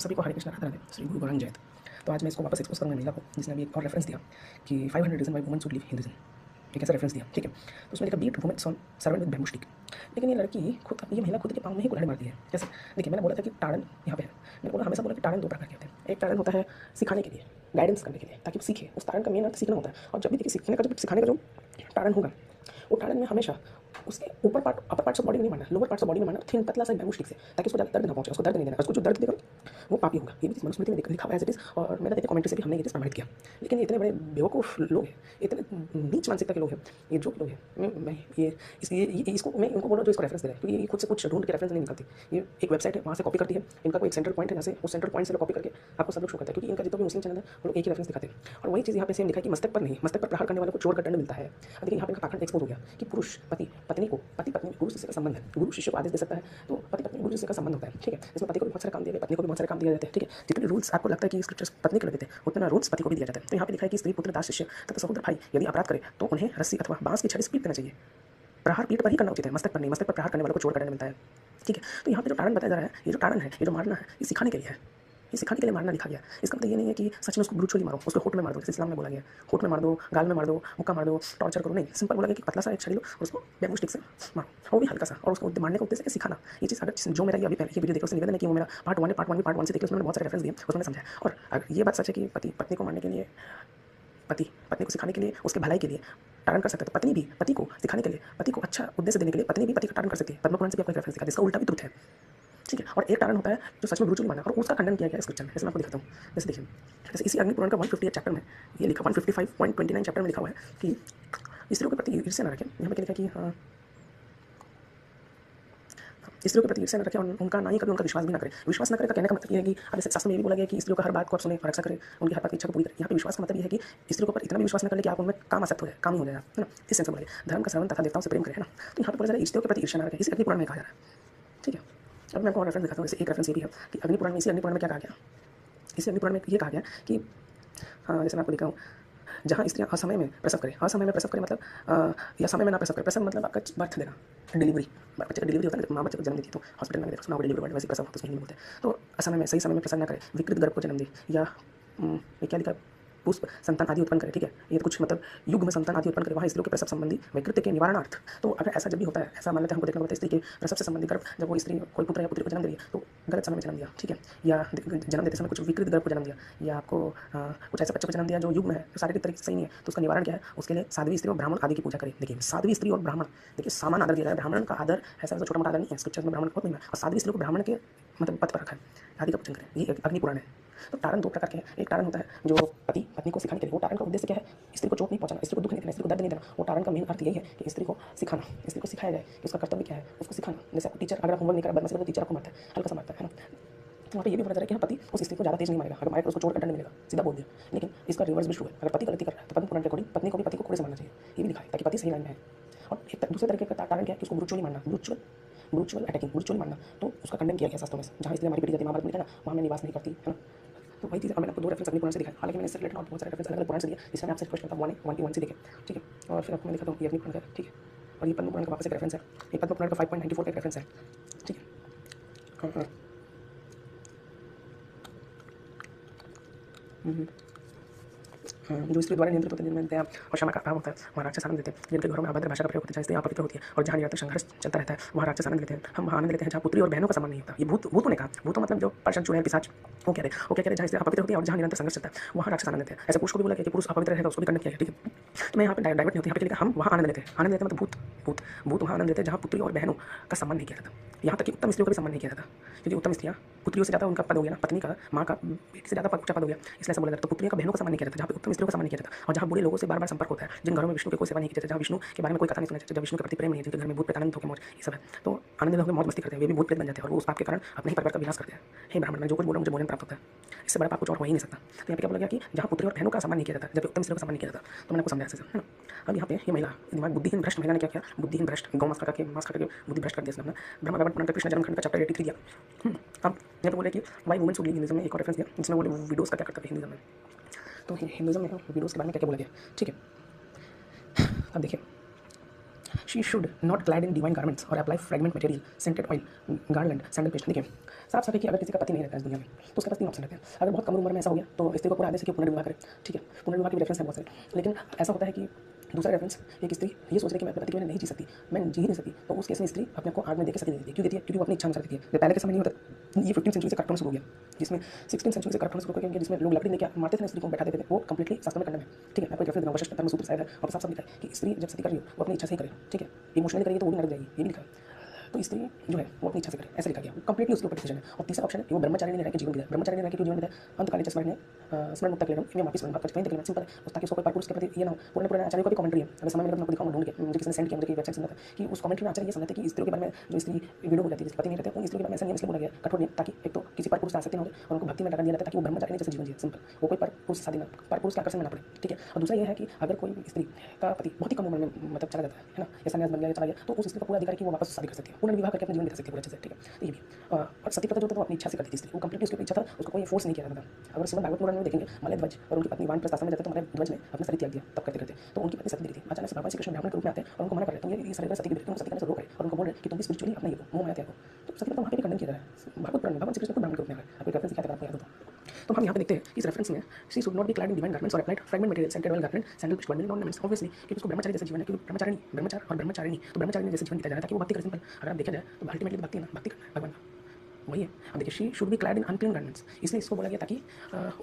सभी को हरे कृष्णा राधे राधे, श्री गुरु गौरांग जयत। तो आज मैं इसको वापस एक्सपोज करूँगा महिला को, जिसने अभी एक और रेफरेंस दिया कि 500 reason why woman should leave Hinduism. एक ऐसा रेफरेंस दिया, ठीक है। तो उसमें लिखा beat woman son servant with bamboo stick. लेकिन ये लड़की खुद, ये महिला खुद के पाँव में ही कुल्हाड़ी मारती है। जैसे देखिए, मैंने बोला था कि ताड़न यहाँ पे है। मैंने बोला, हमेशा बोला कि ताड़न दो प्रकार के होते हैं। एक ताड़न होता है सिखाने के लिए, गाइडेंस करने के लिए, ताकि वो सीखे। उस ताड़न का मेन अर्थ सीखना होता है। और जब भी देखिए सीखने का, जब सिखाने का जो ताड़न होगा, वो ताड़न में हमेशा उसके ऊपर part, upper parts of body में नहीं मारना, लोअर पार्ट्स ऑफ बॉडी में मारना, थिन पतला सा बैम्बू स्टिक से, ताकि उसको ज़्यादा दर्द ना पहुंचे, उसको दर्द नहीं देना। उसको जो दर्द देगा वो पापी होगा। ये भी चीज़ मनुस्मृति में लिखा हुआ है एज इट इज़। और मैंने देखिए कमेंट्री से भी हमने ये चीज़ प्रमाणित किया। लेकिन ये इतने बड़े बेवकूफ़ लोग हैं, इतने नीच मानसिकता के लोग हैं, ये जो लोग हैं, मैं इसको मैं उनको बोल रहा हूँ जो इसको रेफरेंस दे रहे हैं, क्योंकि ये खुद से कुछ ढूंढ के रेफरेंस नहीं निकालती। ये एक वेबसाइट है, वहाँ से कॉपी करती है। इनका कोई एक सेंट्रल पॉइंट है, जैसे उस सेंट्रल पॉइंट से कॉपी करके आपको सब लोग शो करता है, क्योंकि इनका जितना भी मुस्लिम चैनल है वो लोग एक ही रेफरेंस दिखाते हैं। और वही चीज़ यहाँ पे सेम लिखा है कि मस्तक पर नहीं, मस्तक पर प्रहार करने वाले को चोर का दंड मिलता है। अब देखिए यहाँ पे इनका पाखंड एक्सपोज हो गया कि पुरुष पति पत्नी को, पति पत्नी गुरु शिष्य का संबंध है, गुरु शिष्य को आदेश दे सकता है, तो पति पत्नी गुरु शिष्य का संबंध होता है, ठीक है। इसमें पति को भी बहुत सारे काम दिए गए, पत्नी को भी बहुत सारे काम दिए जाते हैं, ठीक है। जितने रूल्स आपको लगता है कि स्क्रिप्चर्स पत्नी को देते हैं, उतना रूल्स पति को भी दिया जाता है। तो यहाँ पे लिखा है कि स्त्री पुत्र दास शिष्य तथा सहोदर भाई यदि अपराध करे तो उन्हें रस्सी अथवा बांस की छड़ी से पीट देना चाहिए। प्रहार पीठ पर ही करना उचित है, मस्तक पर नहीं। मस्तक पर प्रहार करने वाले को चोर का दंड मिलता है, ठीक है। तो यहाँ पे जो ताड़न बताया जा रहा है, ये जो ताड़न है, ये जो मारना है, ये सिखाने के लिए है। ये सिखाने के लिए मारना लिखा गया। इसका मतलब ये नहीं है कि सच में उसको ब्रूचुअली मारो, उसको होठ में मार दो, जैसे इस्लाम में बोला गया, होठ में मार दो, गाल में मार दो, मुक्का मार दो, टॉर्चर करो। नहीं, सिंपल बोला गया कि पतला सा एक छड़ी लो और उसको बैम्बू स्टिक से मारो, वो भी हल्का सा, और उसको मारने का उद्देश्य है सिखाना। ये चीज़ अगर जो मेरा ये अभी पहले ये वीडियो देखो, उससे निवेदन है कि वो मेरा पार्ट 1 है, पार्ट 1 से देखिए, उसमें बहुत सारे रेफरेंस दिए, उसमें समझा। और अगर ये बात सच है कि पति पत्नी को मारने के लिए, पति पत्नी को सिखाने के लिए, उसके भलाई के लिए ताड़न कर सकता है, तो पत्नी भी पति को सिखाने के लिए, पति को अच्छा उद्देश्य देने के लिए पत्नी भी पति का ताड़न कर सकती है। पद्म पुराण से भी आपको रेफरेंस दिखा, जिसका उल्टा भी ट्रुथ है, ठीक है। और एक ताड़न होता है जो सच में ब्रूचुअली माना, और उसका खंडन किया गया स्क्रिप्चर में। जैसे मैं आपको दिखाता हूँ, जैसे देखिए, जैसे इसी अग्नि पुराण का 158 चैप्टर में ये लिखा, 155.29 चैप्टर में लिखा हुआ है कि स्त्रियों के प्रति ईर्ष्या न रखें। यहाँ पे लिखा कि स्त्रियों के प्रति ईर्ष्या न रखें और उनका ना ही कभी उनका विश्वास भी ना करें। विश्वास न करें का कहने का मतलब ये है कि अब जैसे शास्त्र में ये भी बोला गया कि स्त्रियों का हर बात को आप सुने और रक्षा करें, उनकी हर बात की इच्छा को पूरी करें। यहाँ पे विश्वास का मतलब ये है कि स्त्रियों के ऊपर इतना भी विश्वास न करें कि आप उनमें काम आसक्त हो जाए, काम ही हो जाएगा, है ना। इस सेंस में बोला गया। धर्म का श्रवण तथा देवताओं से प्रेम करें, है ना। तो यहाँ पे बोला जा रहा है स्त्रियों के प्रति ईर्ष्या न रखें, इसी अग्नि पुराण में कहा जा रहा है, ठीक है। अब मैं आपको और रेफरेंस दिखाता हूँ। जैसे एक रेफरेंस ये भी है कि अग्नि पुराण में, इसी अग्नि पुराण में क्या कहा गया, इसी अग्नि पुराण में ये कहा गया कि जैसे मैं आपको दिखा हूँ, जहाँ स्त्रियाँ असमय में प्रसव करें, असमय में प्रसव करें मतलब या समय में ना प्रसव करें। प्रसव मतलब आपका बर्थ देना, डिलीवरी, बच्चे का डिलीवरी होता है ना, माँ बच्चे को जन्म देती है, तो हॉस्पिटल में देखो सुना डिलीवरी वर्ड, वैसे प्रसव होता है, उसमें हिंदी में बोलते हैं। तो असमय में, सही समय में प्रसव ना करें, विकृत गर्भ को जन्म दे, या ये क्या लिखा, पुष्प संतान आदि उत्पन्न करे, ठीक है। ये तो कुछ मतलब युग में संतान आदि उत्पन्न करे, वहाँ स्त्रियों के प्रसव संबंधी वैकृत्य के निवारणार्थ। तो अगर ऐसा जब भी होता है, ऐसा मान लेते हैं, हमको देखना होता है स्त्री के प्रसव से संबंधित गर्भ, जब वो स्त्री कोई पुत्र या पुत्री को जन्म दे रही है तो गलत समय में जन्म दिया, ठीक है, या जन्म देते समय कुछ विकृत गर्भ को जन्म दिया, या आपको कुछ ऐसे बच्चों को जन्म दिया जो युग में है, शारीरिक तरीके से सही नहीं है, तो उसका निवारण क्या है, उसके लिए साध्वी स्त्री और ब्राह्मण आदि की पूजा करें। देखिए, साध्वी स्त्री और ब्राह्मण, देखिए सामान आदर दिया जाए। ब्राह्मण का आदर ऐसा छोटा मोटा आदर नहीं है, स्क्रिप्चर में ब्राह्मण बहुत नहीं है, और साध्वी स्त्री को ब्राह्मण के मतलब पद पर रखा है, आदि का पूजन करें। ये अग्नि पुराण है। तो ताड़न दो प्रकार के हैं। एक ताड़न होता है जो पति पत्नी को सिखाने के लिए, वो ताड़न का उद्देश्य क्या है, स्त्री को चोट नहीं पहुंचाना, स्त्री को दुख नहीं देना, स्त्री को दर्द नहीं देना। वो ताड़न का मेन अर्थ यही है कि स्त्री को सिखाना, स्त्री को सिखाया जाए कि उसका कर्तव्य क्या है, उसको सिखाना। जैसे आपको टीचर, अगर आप होमवर्क नहीं करा, बदमाशी करो, टीचर आपको मारता है, हल्का सा मारता है ना। तो वहाँ पे ये भी पता चला कि हाँ, पति उस स्त्री को ज़्यादा तेज नहीं मारेगा, अगर मारे तो उसको चोट का दंड मिलेगा, सीधा बोल दिया। लेकिन इसका रिवर्स भी ट्रू है, अगर पति गलती कर रहा है तो पद्म पुराण के अकॉर्डिंग पत्नी को भी पति को कोड़े से मारना चाहिए, ये भी लिखा है, ताकि पति सही लाइन में है। और एक दूसरे तरीके का ताड़न क्या है कि उसको ब्रूचुअली मारना, ब्रूचुअल अटैकिंग, ब्रूचुअली मारना। तो उसका खंडन किया गया शास्त्रों में, जहाँ इसलिए हमारी पीढ़ी जाती है, महाभारत में लिखा ना, वहाँ में निवास नहीं करती, है ना। तो वही चीज़ मैंने आपको दो रेफरेंस अग्नि पुराण से दिखाया। हालांकि मैंने इससे रिलेटेड और बहुत सारे रेफरेंस अलग अलग पुराण से दिए, जिसमें मैं आपसे रिक्वेस्ट करता हूँ 1 से देखें, ठीक है। और फिर आपको मैं दिखाता हूँ ये अग्नि पुराण का, ठीक है। और ये पद्म पुराण का वापस एक रेफरेंस है, ये पद्म पुराण का 5.94 का एक रेफरेंस है, ठीक है। जो स्त्री द्वारा नियंत्रित होते हैं, जिनमें दया और क्षमा का अभाव होता है, वहाँ राक्षस आनंद देते हैं। जिनके घरों में अभद्र भाषा का प्रयोग होता है, जहाँ स्त्री अपवित्र होती है और जहाँ निरंतर संघर्ष चलता रहता है, वहाँ राक्षस आनंद लेते हैं। हम वहाँ आनंद लेते हैं जहाँ पुत्री और बहनों का सम्मान नहीं होता। ये भूतों ने कहा, भूतों मतलब जो पर्सन जो है पिशाच, वो कह रहे हैं जहाँ स्त्री अपवित्र होती है और जहाँ निरंतर संघर्ष चलता है, वहाँ राक्षस आनंद लेते हैं। ऐसे पुरुष को भी बोला कि पुरुष अपवित्र रहेगा, उसको भी खंडन किया गया, ठीक है। तो मैं यहाँ पे डाइवर्ट नहीं होती, यहाँ पे लिखा हम वहाँ आनंद लेते हैं। आनंद लेते हैं मतलब भूत वहाँ आनंद लेते हैं जहाँ पुत्री और बहनों का सम्मान नहीं किया जाता। यहाँ तक कि उत्तम स्त्रियों का भी सम्मान नहीं किया जाता, क्योंकि उत्तम स्त्रियाँ पुत्रियों से ज़्यादा उनका पद हो गया ना, पत्नी का, माँ का, बेटी से ज़्यादा ऊँचा पद हो गया, इसलिए ऐसा बोला जाता है। तो पुत्रियों का बहनों का सम्मान नहीं किया जाता, जहाँ पे उत्तम स्त्रियों का सम्मान नहीं किया जाता। और जहाँ बुरे लोगों से बार-बार संपर्क होता है, जिन घरों में विष्णु की कोई सेवा नहीं की जाती, जहाँ विष्णु के बारे में कोई कथा नहीं सुना जाती, जब विष्णु के प्रति प्रेम नहीं है, जिनके घर में भूत प्रेत आनंद होकर मौज, ये सब है। तो आनंद होकर मौज मस्ती करते हैं, वे भी भूत प्रेत बन जाते हैं और वो उस पाप के कारण अपने ही परिवार का विनाश करते हैं। हे ब्राह्मण, मैं जो कुछ बोल रहा हूँ मुझे भोजन प्राप्त होता है, इससे बड़ा पाप कुछ और हो ही नहीं सकता। तो यहाँ पे क्या बोला गया कि जहाँ पुत्री और बहनों का सम्मान नहीं किया जाता, जब उत्तम स्त्रियों का सम्मान नहीं किया जाता, तो मैंने आपको समझाया है ना। अब यहाँ पे ये महिला दिमाग बुद्धिहीन भ्रष्ट महिला ने क्या किया, बुद्धिहीन भ्रष्ट, गौ मांस खा के बुद्धि भ्रष्ट कर दिया इसने। ब्रह्म वैवर्त पुराण का कृष्ण जन्म खंड का चैप्टर 83 दिया। अब यहाँ पे बोले कि Y women should leave Hinduism में एक और रेफरेंस दिया, जिसमें बोले विडोज का क्या करता है हिंदुइज्म में। तो हिंदुइज्म में विडोज के बारे में क्या क्या बोला गया, ठीक है। अब देखिए, she should not clad in divine garments or apply fragrant material, scented oil, garland, sandal paste। देखिए, साफ साफ है कि अगर किसी का पति नहीं रहता है इस दुनिया में तो उसके पास 3 ऑप्शन रहते हैं। अगर बहुत कम उम्र में ऐसा हो गया तो स्त्री को पूरा आदेश है कि पुनर्विवाह करे, ठीक है, पुनर्विवाह के रेफरेंस है बहुत सारे। लेकिन ऐसा होता है कि दूसरा रेफरेंस, एक स्त्री ये सोच रही है कि मैं अपने पति के बिना नहीं जी सकती, मैं जी ही नहीं सकती, तो उस केस में स्त्री अपने आप को आग में देकर सती नहीं देती। क्यों देती है? क्योंकि वो अपनी इच्छा अनुसार देती है। जो पहले के समय नहीं होता, ये 15वीं सेंचुरी से करप्ट होना शुरू हो गया, जिसमें 16वीं सेंचुरी से करप्ट होना शुरू हो गया, जिसमें लोग लकड़ी लेकर मारते थे, स्त्री को बैठा देते थे, वो कंप्लीटली शास्त्र में खंडन है, ठीक है। मैं कोई रेफरेंस दूंगा, वशिष्ठ धर्मसूत्र शायद है, और साफ साफ लिखा है कि स्त्री जब सती कर रही हो वो अपनी इच्छा से ही करे, ठीक है। इमोशनली करेगी तो वो भी नरक जाएगी, ये भी लिखा है। तो स्त्री जो है वो अपनी इच्छा से करे, ऐसे लिखा गया, कंप्लीटली उसके ऊपर डिसीजन है। और तीसरा ऑप्शन है कि वो ब्रह्मचारिणी नहीं रह के जीवन बिताए, ब्रह्मचारिणी रह के जीवन बिताए अंतकालीन स्मरण में स्मरण मुक्त लेना, मैं वापस बात कहीं तक सिंपल है, ताकि उसको कोई परपुरुष के प्रति ये ना हो। पुराने पुराने आचार्यों का भी कमेंट्री है, अगर समय मिले तो मैं आपको दिखाऊंगा ढूंढ के, मुझे किसी ने सेंड किया, मुझे वेबसाइट से मिला था कि उस कमेंट्री में आचार्य ये समझते हैं कि स्त्रियों के बारे में जो स्त्री वीडियो हो जाती है, जिसके पति नहीं रहते, उन स्त्रियों के बारे में ऐसा नियम इसलिए बोला गया कठोर नियम, ताकि एक तो किसी परपुरुष से आसक्ति ना हो और उनको भक्ति में लगा दिया जाता है, ताकि वो ब्रह्मचारिणी जैसे जीवन जिए, सिंपल। वो कोई परपुरुष से शादी ना, परपुरुष के आकर्षण में ना पड़े, ठीक है। और दूसरा ये है कि अगर कोई स्त्री का पति बहुत ही कम उम्र में मतलब चला जाता है ना, या संन्यास बन गया या चला गया, तो उस स्त्री का पूरा अधिकार है कि वो वापस शादी कर सकती है, पुनर्विवाह करके अपना जीवन बिता सकती है पूरे अच्छे से, ठीक है। तो ये भी और सती प्रथा जो था वो अपनी इच्छा से करती थी स्त्री, वो कंप्लीटली उसकी इच्छा था, उसको कोई फोर्स नहीं किया जाता था। अगर श्रीमद् भागवत पुराण में देखेंगे, मलयध्वज और उनकी पत्नी वानप्रस्थ आश्रम में जाते तो मलयध्वज ने अपना शरीर त्याग दिया, तब करते करते तो उनकी पत्नी सती दिखी थी। अचानक से भगवान श्री कृष्ण ब्राह्मण के रूप में आते हैं और उनको मना कर रहे हैं, तुम ये शरीर सती की उनको सती करने से रोक रहे और उनको बोल रहे कि तुम भी स्पिरिचुअली अपना ये दो मोह माया त्याग दो। तो सती प्रथा वहाँ पे भी खंडन किया जा रहा है भागवत पुराण में, भगवान श्री कृष्ण को ब्राह्मण के रूप में आ रहा है। आपको रेफरेंस क्या था आपको याद हो तो हम यहाँ पे देखते हैं इस रेफरेंस में she should not be clad in divine garments और applied fragment material scented oil garment sandal which bundle ornaments, obviously कि उसको ब्रह्मचारी जैसे जीवन है, क्योंकि ब्रह्मचारिणी ब्रह्मचार और ब्रह्मचारिणी, तो ब्रह्मचारिणी जैसे जीवन बिताया जा रहा है ताकि वो भक्ति करे, सिंपल। अगर आप देखा जाए तो अल्टीमेटली भक्ति है ना, भक्ति करना है भगवान का, वही है। अब देखिए she should be clad in unclean garments, इसलिए इसको बोला गया ताकि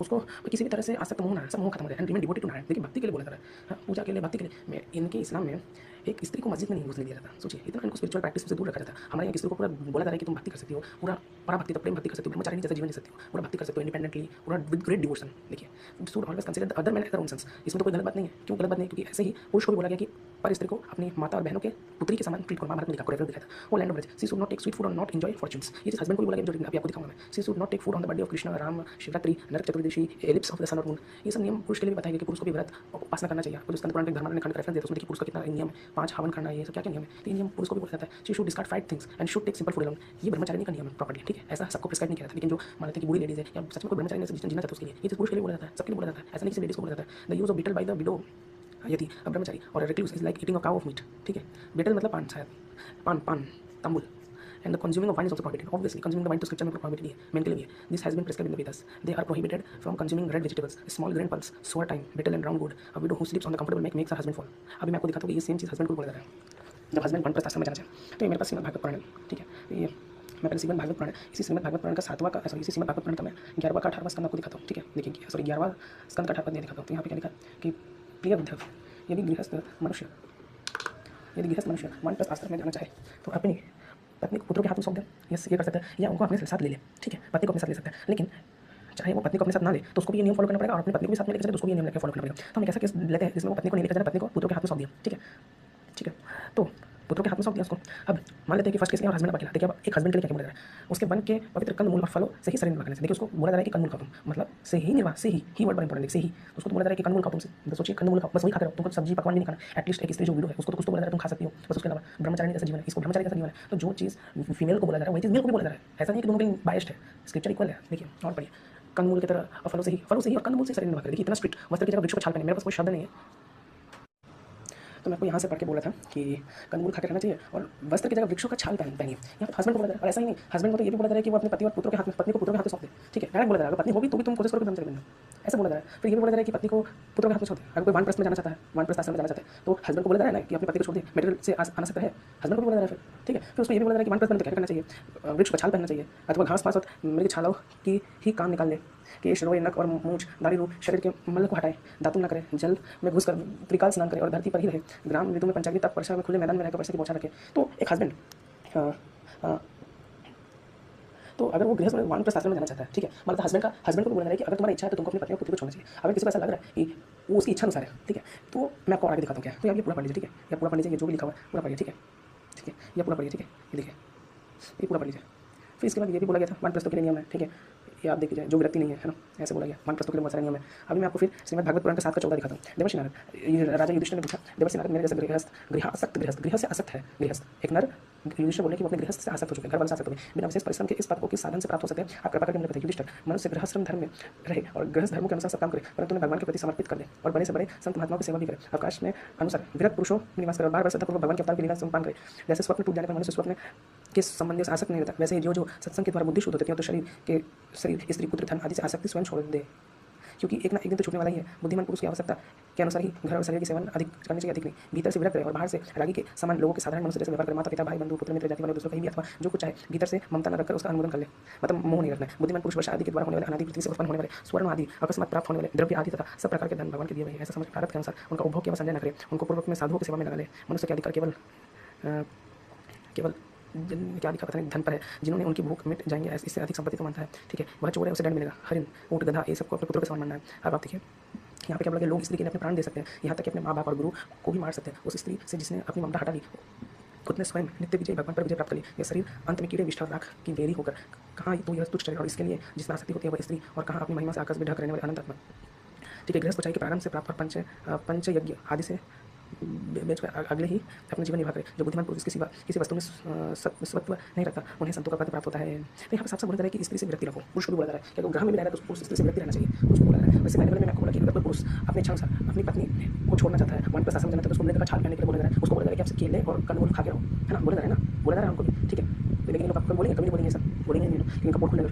उसको किसी भी तरह से आसक्त होना है, सब मोह खत्म हो जाए, and remain devoted to Narayan. देखिए भक्ति के लिए बोला जा रहा है, हाँ, पूजा के लिए, भक्ति के लिए। मैं इनके इस्लाम में एक स्त्री को मस्जिद में नहीं घुसने दिया जाता, सोचिए इतना इनको स्पिरिचुअल प्रैक्टिस से दूर रखा जाता है। हमारे यहाँ स्त्री को पूरा बोला जा रहा है कि तुम भक्ति कर सकती हो, पूरा पराभक्ति तो प्रेम भक्ति कर सकती हो, ब्रह्मचारिणी जैसा जीवन जी सकती हो, पूरा भक्ति कर सकते हो इंडिपेंडेंटली, पूरा विद ग्रेट डिवोशन। देखिए should always consider the other man as their own sons, इसमें तो कोई गलत बात नहीं है। क्यों गलत बात नहीं है? क्योंकि ऐसे ही पुरुष को भी बोला गया कि पर स्त्री को अपनी माता और बहनों के पुत्री के समान ट्रीट करो, महाभारत में लिखा, रेफरेंस दिखा था वो land of Braj. She should not take sweet food और नॉट एंजॉय फॉर्च्यून्स, ये चीज हस्बैंड को भी बोला गया, जो अभी आपको दिखाऊंगा मैं। She should not take food on the birthday of Krishna, Ram, Shivratri, Narak Chaturdashi, eclipse of the sun और मून। ये सब नियम पुरुष के लिए भी बताए गए कि पुरुष को भी व्रत उपासना करना चाहिए। पुरुष पुराण धर्म ने खंड रेफरेंस दिया, उसमें देखिए पुरुष का कितना नियम है, 5 हवन करना, ये सब क्या क्या नियम है, 3 नियम पुरुष को भी बोला जाता है। She should discard 5 things and should take simple food alone, ये ब्रह्मचारिणी का नियम है प्रॉपर्टी, ठीक है। ऐसा सबको प्रिस्क्राइब नहीं किया था, लेकिन जो मानते हैं कि बुरी लेडीज है या सच में कोई ब्रह्मचारिणी से जीना चाहता है उसके लिए ये पुरुष के लिए बोला जाता है, सबके लिए बोला जाता है, ऐसा नहीं कि लेडीज को बोला जाता है। The use of betel by the widow यदि ब्रह्मचारी और recluse is like eating a cow of meat, ठीक है। बीटल मतलब पान, शायद पान तंबुल, and the consuming of wine is also prohibited. Obviously, consuming the wine to scripture में prohibited नहीं है, मेन के लिए भी है। This has been prescribed in the Vedas. They are prohibited from consuming red vegetables, small grain pulse, sour thyme, betel and brown gourd. A widow who sleeps on the comfortable makes her husband fall. अभी मैं आपको दिखाता हूँ कि ये same चीज़ husband को बोला जा रहा है जब हस्बैंड वानप्रस्थ आश्रम में जाना चाहे। तो ये मेरे पास श्रीमद् भागवत पुराण है, ठीक है। ये मैं पहले श्रीमद् भागवत पुराण, इसी श्रीमद् भागवत पुराण का 7वां का इसी श्रीमद् भागवत पुराण का मैं 11वां का 18वां स्कंद आपको दिखाता हूँ, ठीक है। देखिए सॉरी 11वां स्कंद का 18वां अध्याय दिखाता हूँ। तो यहाँ पे क्या लिखा कि प्रिय वृद्ध यदि गृहस्थ मनुष्य वानप्रस्थ आश्रम में जाना चाहे तो अपनी पत्नी को पुत्रों के हाथ में सौंप दे, ये कर सकता है, या उनको अपने साथ ले ले, ठीक है। पत्नी को अपने साथ ले सकता है, लेकिन चाहे वो पत्नी को अपने साथ ना ले तो उसको भी ये नियम फॉलो करना पड़ेगा, और अपनी पत्नी को भी साथ में लेकर चले तो उसको भी ये नियम लेकर फॉलो करना पड़ेगा। तो हम एक ऐसा केस लेते हैं जिसमें वो पत्नी को नहीं लेकर जाना, पत्नी को पुत्रों के हाथ में सौंप दिया, ठीक है। तो पुत्रों के हाथ में सौंप दिया उसको। अब मान लेते हैं कि फर्स्ट केस में और हस्बैंड का अकेला, देखिए अब एक हस्बैंड के लिए क्या बोला जा रहा है, उसके वन के पवित्र कंद मूल और फलों से ही शरीर निर्वाह करने से। देखिए उसको बोला जा रहा है कि कंद मूल खाओ तुम, मतलब से ही निर्वाह, से ही वर्ड बड़ा इंपॉर्टेंट, से ही उसको तो बोला जा रहा है कि कंद मूल खाओ तुमसे। बस सोचिए कंद मूल खाओ, बस वही खाते रहो, तुमको सब्जी पकवान भी नहीं खाना। एटलीस्ट एक स्त्री जो विडो है उसको तो कुछ तो बोला जा रहा है तुम खा सकती हो, बस उसके अलावा ब्रह्मचारिणी जैसा जीवन है, इसको ब्रह्मचारी जैसा जीवन है। तो जो चीज़ फीमेल को बोला जा रहा है वही चीज़ मेल को भी बोला जा रहा है, ऐसा नहीं कि दोनों के बायस्ड है, स्क्रिप्चर इक्वल है। देखिए और पढ़िए, कंदमूल की तरह और फलों से ही और कंदमूल से शरीर निर्वाह करें। देखिए इतना स्ट्रिक्ट, वस्त्र की जगह वृक्ष को छाल पहने, मेरे पास कोई शब्द नहीं है तो मैं आपको यहाँ से पढ़ के बोला था कि कंदमूल खा के रहना चाहिए और वस्त्र की जगह वृक्षों का छाल पहनिए। यहाँ पे हस्बैंड को बोला जा रहा है, और ऐसा ही नहीं, हस्बैंड को तो ये भी बोला जा रहा है कि वो अपने पति और पुत्रों के हाथ में, पत्नी को पुत्रों के हाथ में सौंप दे, ठीक है। डायरेक्ट बोला जा रहा है, अगर पत्नी होगी तो भी तुम कोशिश करो ब्रह्मचारी बनना, ऐसा बोला जा रहा है। फिर ये भी बोला जा रहा है कि पत्नी को पुत्रों के हाथ में छोड़ दे। अगर कोई वानप्रस्थ में जाना चाहता है, वानप्रस्थ आश्रम में जाना चाहता है तो हस्बैंड को बोला जा रहा है ना कि अपनी पति को छोड़ दे, मेटेरियल से आना सकता है, हस्बैंड को बोला जा रहा है फिर, ठीक है। फिर उसको ये भी बोला जा रहा है कि वानप्रस्थ में क्या करना चाहिए, वृक्ष का छाल पहनना चाहिए अथवा घास पास और मेरी छालों की ही काम निकाल ले, केश रोए नक और मूंछ दाढ़ी रूप शरीर के मल को हटाए, दातुन न करे, जल में घुस कर त्रिकाल स्नान करे और धरती पर ही रहे, ग्राम ऋतु में पंचाग्नि तक वर्षा में खुले मैदान में रहकर वर्षा की बौछार रखे। तो एक हस्बैंड तो अगर वो गृहस्थ वानप्रस्थ आश्रम में जाना चाहता है, ठीक है, मतलब हस्बैंड को बोला जा रहा है कि अगर तुम्हारी इच्छा है तो तुमको अपनी पत्नी और पुत्री को छोड़ना चाहिए। अगर किसी को ऐसा लग रहा है कि वो उसकी इच्छा अनुसार है, ठीक है, तो मैं आपको आगे दिखाता हूँ क्या। तो ये पूरा पढ़ लीजिए, ठीक है, या पूरा पढ़ लीजिए, जो भी लिखा हुआ है पूरा पढ़िए, ठीक है, ये पूरा पढ़िए, ठीक है, ये देखिए ये पूरा पढ़ लीजिए। फिर इसके बाद ये भी बोला गया था वानप्रस्थों के लिए नियम है, ठीक है, ये आप देखिए जो विरक्ति नहीं है ना, ऐसे बोला गया वानप्रस्थों के लिए बहुत सारे नियम है। अभी मैं आपको फिर श्रीमद् भागवत पुराण का 7 का 14 दिखाता हूँ। देवर्षि नारद, राजा युधिष्ठिर ने पूछा, देवर्षि नारद मेरे जैसे गृह से आसक्त है गृहस्थ। एक नर युधिष्ठिर बोले कि वो अपने गृहस्थ से आसक्त हो चुके हैं, घर वाले से आसक्त हो गए, बिना विशेष परिश्रम के इस पद को किस साधन से प्राप्त हो सकते हैं, आप कृपा करके मुझे बताइए। युधिष्ठिर, मनुष्य गृहस्थ्रम धर्म में रहे और गृहस्थ धर्मों के अनुसार सब काम करे, परंतु उन्हें भगवान के प्रति समर्पित कर दे और बड़े से बड़े संत महात्माओं की सेवा भी करे, आकाश में अनुसार विरत पुरुषों निवास करे और बार बार श्रद्धापूर्वक भगवान के अवतार की लीला सम्पान करे। जैसे स्वप्न टूट जाने पर मनुष्य स्वप्न के संबंध से आसक्त नहीं रहता, वैसे ही जो सत्संग के द्वारा बुद्धि शुद्ध होती है तो शरीर स्त्री पुत्र धन आदि से आसक्ति स्वयं छोड़ दे, क्योंकि एक ना एक दिन तो छूटने वाला ही है। बुद्धिमान पुरुष की आवश्यकता के अनुसार ही घर और शरीर की सेवन अधिक करनी चाहिए, अधिक नहीं। भीतर से विरक्त रहे और बाहर से रागी के समान लोगों के साधारण मनुष्य जैसे व्यवहार करे। माता पिता भाई बंधु पुत्र मित्र जाति वाले दूसरों कहीं भी अथवा जो कुछ चाहे भीतर से ममता न रखकर उसका अनुमोदन कर ले, मतलब मोह नहीं रखना। बुद्धिमान पुरुष वर्षा आदि के द्वारा होने वाले अनादि पृथ्वी से उत्पन्न होने वाले स्वर्ण आदि अकस्मात प्राप्त होने वाले द्रव्य आदि तथा सब प्रकार के धन भगवान के दिए हुए हैं, ऐसा समझ प्रारब्ध के अनुसार उनका उपभोग केवल संजय न करे, उनको पूर्वक में साधुओं की सेवा में लगा ले। मनुष्य के अधिकार केवल क्या अधिकार पता नहीं धन पर है, जिन्होंने उनकी भूख मिट जाएंगे इससे अधिक संपत्ति को मानता है, ठीक है, वह चोर है उसे दंड मिलेगा। हरिण ऊँट गधा ये सबको अपने पुत्र के समान मानना है। अब आप देखिए यहाँ पे क्या बोला कि लोग स्त्री के लिए अपने प्राण दे सकते हैं, यहाँ तक कि अपने माँ बाप और गुरु को भी मार सकते हैं। उस स्त्री से जिसने अपनी ममता हटा ली उसने स्वयं नित्य विजय भगवान पर विजय प्राप्त कर ली। यह शरीर अंत में कीड़े विष्ठा राख की बेरी होकर कहाँ तो यह तुच्छ शरीर और इसके लिए जिसमें आसक्ति होती है वह स्त्री, और कहाँ अपनी महिमा से आकाश में ढक रहने वाले अनंत आत्मा, ठीक है। गृहस्थ ऊंचाई के प्रारंभ से प्राप्त और पंच यज्ञ आदि से बेचकर अगले ही अपने जीवन निर्वाह करे। जो बुद्धिमान पुरुष किसी वस्तु में स्वत्व नहीं रखता उन्हें संतों का पद प्राप्त होता है। तो यहाँ पर साफ साफ बोला जा रहा है कि स्त्री से विरक्ति रखो। पुरुष को भी बोला जा रहा है कि अगर ग्रह में भी रह रहा है तो पुरुष स्त्री से विरक्ति रहना चाहिए, पुरुष को बोला जा रहा है। वैसे पहले मैं आपको बोला कि अगर कोई पुरुष अपने इच्छा अनुसार अपनी पत्नी को छोड़ना चाहता है, वन पर शासन करना चाहता है, तो उसको लेकर छाल पहनने के लिए बोला जा रहा है। उसको बोला जा रहा है कि आपसे केले और कंदमूल खा के रहो, है ना, बोला जा रहा है ना, बोला जा रहा है हमको भी, ठीक है। लेकिन लोग आपको बोलेंगे, कभी बोलेंगे, सब बोलेंगे नहीं, लेकिन कपोट खुलेगा।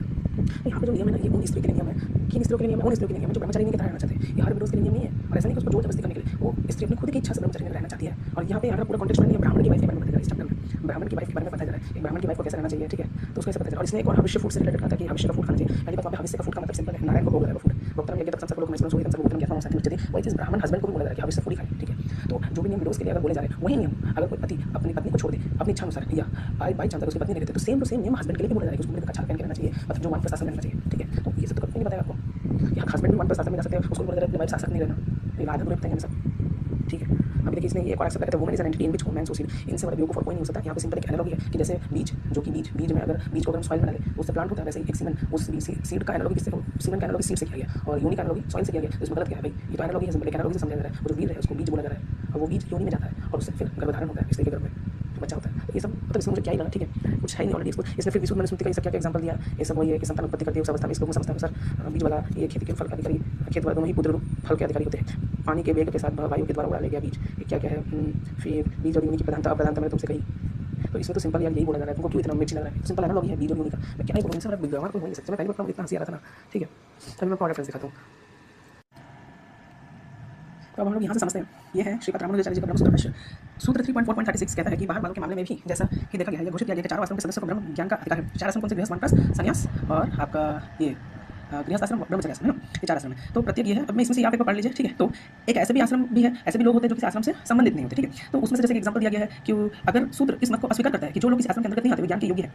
यहाँ पे जो नियम है ना ये उन स्त्री के लिए नियम है, किन स्त्रियों के लिए नियम है, उन स्त्रियों के लिए नियम है जो ब्रह्मचारी की तरह रहना चाहते हैं। ये हर विरोध के लिए नियम नहीं है, और ऐसा नहीं कि उसको जोर जबरदस्ती करने के लिए, वो स्त्री अपनी खुद की इच्छा से ब्रह्मचारी में रहना चाहती है। और यहाँ पे हमारा पूरा कॉन्टेक्स्ट में ब्राह्मण की वाइफ के बारे में बताया जा रहा है इस चैप्टर में, ब्राह्मण की वाइफ के बारे में बताया जा रहा है, एक ब्राह्मण की वाइफ को कैसे रहना चाहिए, ठीक है, तो उसको ऐसे बताया जा रहा है। और इसने एक और हविष्य फूड से रिलेटेड कहा था कि हविष्य का फूड खाना चाहिए। पहली बात वहाँ पे हविष्य का फूड का मतलब सिंपल है, नारायण को भोग लगाएगा फूड, वक्तम यज्ञ तत्संग लोग मैंने सोई तत्संग भूतम ज्ञातम साथी उच्चते, वही चीज़ ब्राह्मण हस्बैंड को भी बोला जा रहा है कि हविष्य फूड ही खाए, ठीक है। तो जो भी नियम विरोध के लिए अगर बोले जा रहे हैं वही नियम अगर कोई पति अपनी पत्नी को छोड़ दे अपनी इच्छा अनुसार या बाई चांस उसकी पत्नी नहीं रहती तो सेम टू सेम नियम हस्बैंड के लिए भी बोला जा रहा है कि उसको छाल पहन के रहना चाहिए, मतलब जो वन पर शासन रहना चाहिए, ठीक है। तो ये सब तो कभी नहीं बताया आपको कि हस्बैंड भी वन पर शासन में जा सकते हैं, उसको बोला जा रहा है अपनी वाइफ शासक नहीं रहना, ये आधा बुरे बताएंगे सब, ठीक है। अभी देखिए इसने ये एक और एक्सेप्ट किया था, woman is an entity in which man सोसीड, इनसे बड़ा बेवकूफ कोई नहीं हो सकता। यहाँ पे सिंपल एक एनालॉजी है कि जैसे बीज जो कि बीज में अगर बीज को अगर हम सॉइल में डालें उससे प्लांट होता है, वैसे एक सीमेंट उस सीड का एनालॉजी किससे, सीमेंट का एनालॉजी सीड से किया गया और योनि का एनालॉजी सॉइल से किया गया। इसमें गलत क्या है भाई, ये तो एनालॉजी है, सिंपल एक एनालॉजी से समझा जा रहा है। वो जो वीर है उसको बीज बोला जा रहा है और वो बीज योनि में जाता है और उससे फिर गर्भधारण होता है, इसलिए गर्भ में बच्चा होता है। तो ये सब मतलब इसमें मुझे क्या ही लगा, ठीक है, कुछ है नहीं ऑलरेडी इसको। इसने फिर विशुद्ध मनुस्मृति का ये सब क्या एग्जांपल दिया, ये सब वही है कि संतान उत्पत्ति करते हैं उस अवस्था में इसको समझता है सर बीज वाला ये खेती के फल का अधिकारी, खेत वाला दोनों ही पुत्र फल के अधिकारी होते हैं। पानी के वेग के साथ वायु के द्वारा उड़ा ले गया बीज, ये क्या क्या है, फिर बीज और योनि की प्रधानता अप्रधानता मैंने तुमसे कही। तो इसमें तो सिंपल यार यही बोला जा रहा है, तुमको क्यों इतना मिर्ची लग रहा है, सिंपल एनालॉजी है बीज और योनि का। मैं क्या ही बोलूँ, इनसे बड़ा विद्वान कोई हो नहीं सकता। मैं पहली बार इतना हंसी आ रहा था ना, ठीक है, तभी मैं रेफरेंस दिखाता हूँ। तो अब हम लोग यहाँ से समझते हैं, ये है श्रीपद रामानुजाचार्य जी का ब्रह्मसूत्र भाष्य। सूत्र 3.4.36 कहता है कि बाहर वालों के मामले में भी जैसा कि देखा गया है, घोषित किया गया कि चारों आश्रम के सदस्यों को ब्रह्म ज्ञान का अधिकार है। चार आश्रम कौन से, गृहस्थ वानप्रस्थ संन्यास और आपका ये गृहस्थ आश्रम ब्रह्मचर्य आश्रम है ना, ये चार आश्रम है। तो प्रत्येक ये है, अब मैं इसमें से यहाँ पे पढ़ लीजिए, ठीक है। तो एक ऐसे भी आश्रम भी है, ऐसे भी लोग होते हैं जो किसी आश्रम से संबंधित नहीं होते, ठीक है। तो उसमें से जैसे एक एग्जाम्पल दिया गया है कि अगर सूत्र इस मत को अस्वीकार करता है कि जो लोग किसी आश्रम के अंतर्गत नहीं आते वे ज्ञान के योग्य है,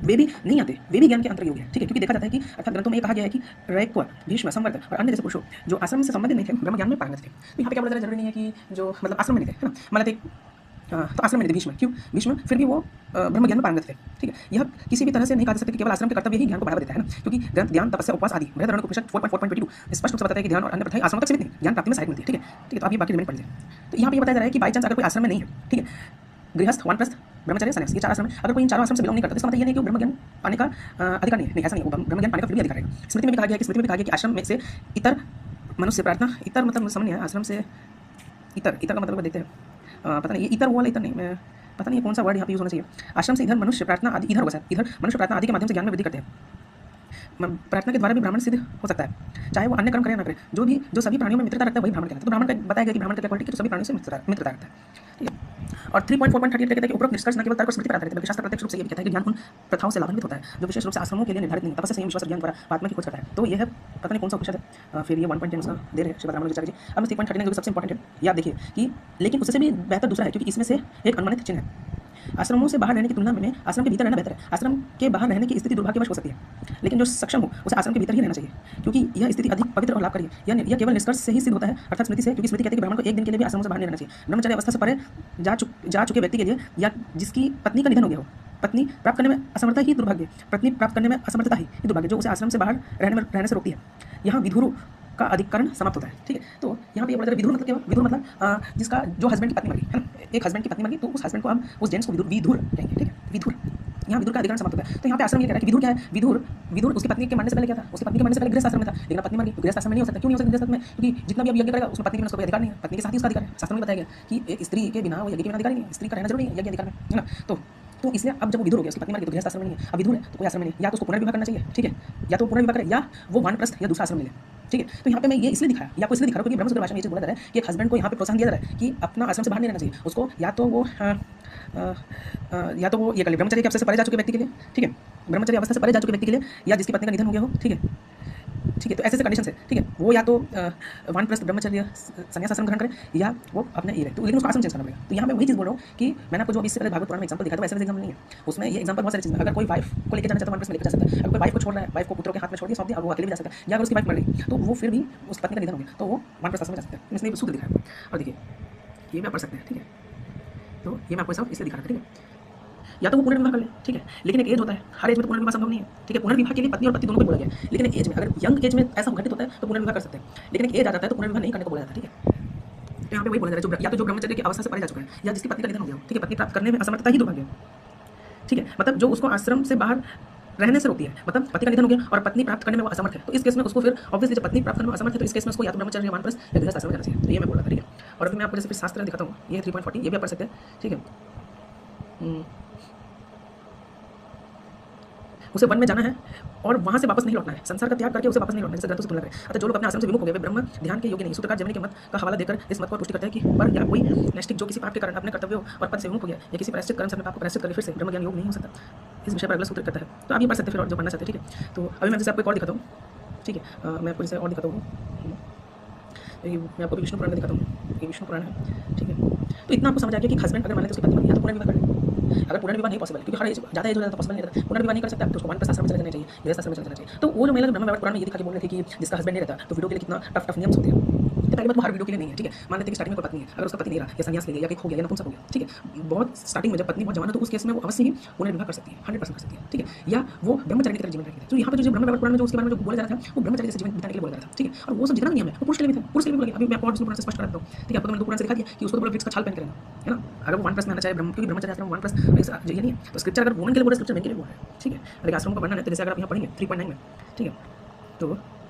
वे भी नहीं आते, वे भी ज्ञान के अंतर योग्य है, ठीक है। क्योंकि देखा जाता है कि अर्थात ग्रंथों में ये कहा गया है कि रैक्व भीष्म संवर्त और अन्य जैसे पुरुषों जो आश्रम से संबंधित नहीं थे ब्रह्म ज्ञान में पारंगत थे। तो यहाँ पे क्या बोला जरूरी नहीं है कि जो मतलब आश्रम में नहीं थे, है ना, मतलब तो आश्रम में नहीं थे भीष्म, क्यों भीष्म फिर भी वो ब्रह्म ज्ञान में पारंगत थे, ठीक है। यह किसी भी तरह से नहीं कहा जा सकता कि केवल आश्रम के कर्तव्य ही ज्ञान को बढ़ावा देता है ना, क्योंकि ग्रंथ ज्ञान तपस्या उपवास आदि बृहद उपनिषद 4.4.22 स्पष्ट रूप से बताता है कि ध्यान और अन्य प्रथाएं आश्रम तक सीमित नहीं, ज्ञान प्राप्ति में सहायक मिलती है, ठीक है, ठीक है। तो आप ये बाकी रिमेंड पढ़ लीजिए। तो यहाँ पे बताया जा रहा है कि बाई चांस अगर कोई आश्रम में नहीं है, ठीक है, गृहस्थ वानप्रस्थ ब्रह्मचर्य संन्यास ये चार आश्रम है, अगर कोई इन चारों आश्रम से बिलोंग नहीं करता तो इसका मतलब ये नहीं कि वो ब्रह्म ज्ञान पाने का अधिकार नहीं है, नहीं ऐसा नहीं, वो ब्रह्म ज्ञान पाने का फिर भी अधिकार है। स्मृति में भी कहा गया कि आश्रम में से इतर मनुष्य प्रार्थना, इतर मतलब समझ नहीं है, आश्रम से इतर का मतलब देखते हैं, पता नहीं ये इतर वाला इतर नहीं, मैं पता नहीं कौन सा वर्ड यहाँ पे यूज होना चाहिए। आश्रम से इधर मनुष्य प्रार्थना आदि, इधर होगा सर, इधर मनुष्य प्रार्थना आदि के माध्यम से ज्ञान में वृद्धि करते हैं। प्रार्थना के द्वारा भी ब्राह्मण सिद्ध हो सकता है, चाहे वो अन्य कर्म करे ना करे। जो सभी प्राणियों में मित्रता रखता है वही ब्राह्मण कहलाता है। तो ब्राह्मण का बताया गया कि ब्राह्मण का क्वालिटी तो सभी प्राणियों से मित्रता रखता है, ठीक है। और 3.4.38 कहता है कि उपरोक्त निष्कर्ष न केवल तर्क और स्मृति पर आधारित है बल्कि शास्त्र प्रत्यक्ष रूप से ये भी कहता है कि ज्ञान उन प्रथाओं से लाभान्वित होता है जो विशेष रूप से आश्रमों के लिए निर्धारित नहीं, तपस्या संयम विश्वास ज्ञान द्वारा आत्मा की खोज करता है। तो ये है पता नहीं कौन सा उपनिषद है, फिर ये 1.10 उसका दे रहे हैं श्रीपद रामानुजाचार्य जी। अब 3.39 जो सबसे इंपॉर्टेंट है, याद देखिए कि लेकिन उससे भी बेहतर दूसरा है, क्योंकि इसमें से एक अनुमानित चिन्ह है। आश्रमों से बाहर रहने की तुलना में आश्रम के भीतर रहना बेहतर है। आश्रम के बाहर रहने की स्थिति दुर्भाग्यवश हो सकती है, लेकिन जो सक्षम हो उसे आश्रम के भीतर ही रहना चाहिए, क्योंकि यह स्थिति अधिक पवित्र और लाभकारी है। यह केवल निष्कर्ष से ही सिद्ध होता है, अर्थात स्मृति से, क्योंकि स्मृति कहती है कि ब्राह्मण को एक दिन के लिए भी आश्रमों से बाहर नहीं रहना चाहिए। ब्रह्मचर्य अवस्था से परे जा चुके व्यक्ति के लिए या जिसकी पत्नी का निधन हो गया हो, पत्नी प्राप्त करने में असमर्थता ही दुर्भाग्य, पत्नी प्राप्त करने में असमर्थता ही दुर्भाग्य जो उसे आश्रम से बाहर रहने से रोकती है। यहाँ विधुरु का अधिकरण समाप्त होता है, ठीक है। तो यहाँ पे ये बोला जा रहा है विधुर मतलब क्या, विधुर मतलब जिसका जो हस्बैंड की पत्नी मर गई है ना, एक हस्बैंड की पत्नी मर गई तो उस हस्बैंड को हम उस जेंट्स को विधुर कहेंगे, ठीक है। विधुर यहाँ विदुर का अधिकरण समाप्त होता है। तो यहाँ पे आश्रम ये कह रहा है कि विदुर क्या है, विदुर उसकी पत्नी के मरने से पहले क्या था, उसकी पत्नी के मरने से पहले गृहस्थ आश्रम में था, लेकिन पत्नी मर गई तो गृहस्थ आश्रम में नहीं हो सकता। क्यों नहीं हो सकता गृहस्थ में, क्योंकि जितना भी अब यज्ञ करेगा उसमें पत्नी के उसका कोई अधिकार नहीं है, पत्नी के साथ ही उसका अधिकार है। शास्त्र में बताया गया कि एक स्त्री के बिना वो यज्ञ के बिना अधिकार नहीं है, स्त्री का रहना जरूरी है यज्ञ अधिकार में, है ना। तो इसलिए अब जब वो विदुर हो गया, उसकी पत्नी मर गई तो गृहस्थ आश्रम में नहीं है, अब विदुर है तो कोई आश्रम में नहीं, या तो उसको पुनर्विवाह करना चाहिए, ठीक है, या तो पुनर्विवाह करे या वो वानप्रस्थ या दूसरा आश्रम ले ले, ठीक है। तो यहाँ पे मैं ये इसलिए दिखाया, या आपको इसलिए दिखा रहा हूँ क्योंकि ब्रह्मसूत्र भाषा में ये चीज़ बोला जा रहा है कि एक हस्बैंड को यहाँ पे प्रोत्साहन दिया जा रहा है कि अपना आश्रम से बाहर नहीं रहना चाहिए उसको, या तो वो ये कर ले ब्रह्मचर्य की अवस्था से परे जा चुके व्यक्ति के लिए, ठीक है, ब्रह्मचर्य अवस्था से परे जा चुके व्यक्ति के लिए, या जिसकी पत्नी का निधन हो गया हो, ठीक है, ठीक है। तो ऐसे कंडीशन है, ठीक है, वो या तो वानप्रस्थ ब्रह्मचर्य संन्यास आश्रम ग्रहण करे या वो अपने ये रहे, तो लेकिन उसको आश्रम चेंज करना पड़ेगा। तो यहाँ मैं वही चीज़ बोल रहा हूँ कि मैंने आपको जो अभी इससे पहले भागवत पुराण में एग्जाम्पल दिखाया था वैसे एग्जाम्पल नहीं है, उसमें ये एग्जाम्पल बहुत सारी चीज़ है। अगर कोई वाइफ को लेकर जाना चाहता है वानप्रस्थ में लेकर जा सकता है, अगर कोई वाइफ को छोड़ रहा है, वाइफ को पुत्रों के हाथ में छोड़ दिया सौंप दिया, अब वो अकेले भी जा सकता है, या अगर उसकी वाइफ मर गई तो वो फिर भी उस पत्नी का निधन हो गया तो वो वानप्रस्थ आश्रम में जा सकता है। इसलिए सूत्र दिखाया। और देखिए ये भी आप पढ़ सकते हैं, ठीक है, तो ये मैं आपको सब इसलिए दिखा रहा था, ठीक है। या तो वो पुनर्विवाह कर ले, ठीक है, लेकिन एक एज होता है, हर एज में तो पुनर्विवाह संभव नहीं है, ठीक है। पुनर्विवाह के लिए पत्नी और पति दोनों को बोला गया है, लेकिन एक एज में, अगर यंग एज में ऐसा घटित होता है तो पुनर्विवाह कर सकते हैं, लेकिन एक एज आ जाता है तो पुनर्विवाह नहीं करने को बोला जाता है, ठीक है। तो यहाँ पे वही बोला जा रहा है, या तो जो ब्रह्मचर्य की अवस्था से परे जा चुका है, या जिसकी पत्नी का निधन हो गया, ठीक है, पत्नी प्राप्त करने में असमर्थता ही दुर्भाग्य, ठीक है, मतलब जो उसको आश्रम से बाहर रहने से रोकती है, मतलब पति का निधन हो गया और पत्नी प्राप्त करने में वो असमर्थ है, तो इस केस में उसको फिर ऑब्वियसली जब पत्नी प्राप्त करने में असमर्थ है तो इस केस में उसको या तो ब्रह्मचर्य या वानप्रस्थ या गृहस्थ आश्रम में जाना चाहिए। तो ये मैं बोल रहा था, ठीक है। और अभी मैं आपको जैसे शास्त्र दिखाता हूँ, ये 3.40 ये भी आप पढ़ सकते हैं, ठीक है। उसे वन में जाना है और वहाँ से वापस नहीं लौटना है, संसार का त्याग करके उसे वापस नहीं लौटना है, जैसे ग्रंथों से तुलना करें। अतः जो लोग अपने आश्रम से विमुख हो गए वे ब्रह्म ध्यान के योग्य नहीं। सूत्रकार जैमिनी के मत का हवाला देकर इस मत को पुष्टि करते हैं कि पर या कोई नैष्टिक जो किसी पाप के कारण अपने कर्तव्यों और पद से विमुख हो गया या किसी प्रायश्चित कर्म से अपने पाप को प्रायश्चित करे फिर से ब्रह्म ज्ञान योग नहीं हो सकता, इस विषय पर अगला सूत्र करता है। तो आप ये पढ़ सकते हैं फिर और जो पढ़ना चाहते हैं, ठीक है। तो अभी मैं जैसे आपको एक और दिखाता हूँ, ठीक है, मैं आपको जैसे और दिखाता हूँ, मैं आपको विष्णु पुराण में दिखाता हूँ, ये विष्णु पुराण है, ठीक है। तो इतना आपको समझ आ गया कि हस्बैंड अगर मान लेते उसकी पत्नी या तो पुनर्विवाह कर ले, अगर पुनर्विवाह नहीं पॉसिबल है क्योंकि हर एज ज़्यादा एज हो जाता है पॉसिबल नहीं रहता, पुनर्विवाह नहीं कर सकता तो उसको वानप्रस्थ आश्रम में चले जाना चाहिए, गृहस्थ आश्रम में चले जाना चाहिए। तो वो जो महिला ब्रह्म वैवर्त पुराण में ये दिखा के बोल रही थी कि जिसका हस्बैंड नहीं रहता तो वीडियो के लिए कितना टफ नियम होते हैं। तो पहली बात वो हर वीडियो के लिए नहीं है, ठीक है। मान लेते हैं कि स्टार्टिंग में कोई पत्नी है, अगर उसका पति नहीं रहा या संन्यास ले लिया या कहीं हो गया या नपुंसक हो गया, ठीक है, बहुत स्टार्टिंग में जब पत्नी बहुत जवान है तो उस केस में वो अवश्य ही पुनर्विवाह कर सकती है, 100% कर सकती है, ठीक है, या वो ब्रह्मचर्य की तरह जीवन रहेगी। तो यहाँ पे जो ब्रह्म वैवर्त पुराण में जो उसके बारे में जो बोला जा रहा था वो ब्रह्मचर्य जैसे जीवन बिताने के लिए बोला जा रहा था, ठीक है। और वो सब जितना नियम है वो पुरुष के लिए भी था, पुरुष के लिए भी बोला गया। अभी मैं और पुराण से स्पष्ट कर देता हूँ, ठीक है। आपको मैंने पुराण से दिखा दिया कि उसको तो बोला वृक्ष का छाल पहन कर रहना, है ना, अगर वो वानप्रस्थ में आना चाहे ब्रह्म, क्योंकि ब्रह्मचर्य आश्रम वानप्रस्थ ये नहीं है। तो स्क्रिप्चर अगर वुमन के लिए बोल रहा है, स्क्रिप्चर मेन के लिए बोल रहा है, ठीक है। अगर आश्रम का वर्णन है तो जैसे अगर आप यहाँ पढ़ेंगे 3.9 में, ठीक है, तो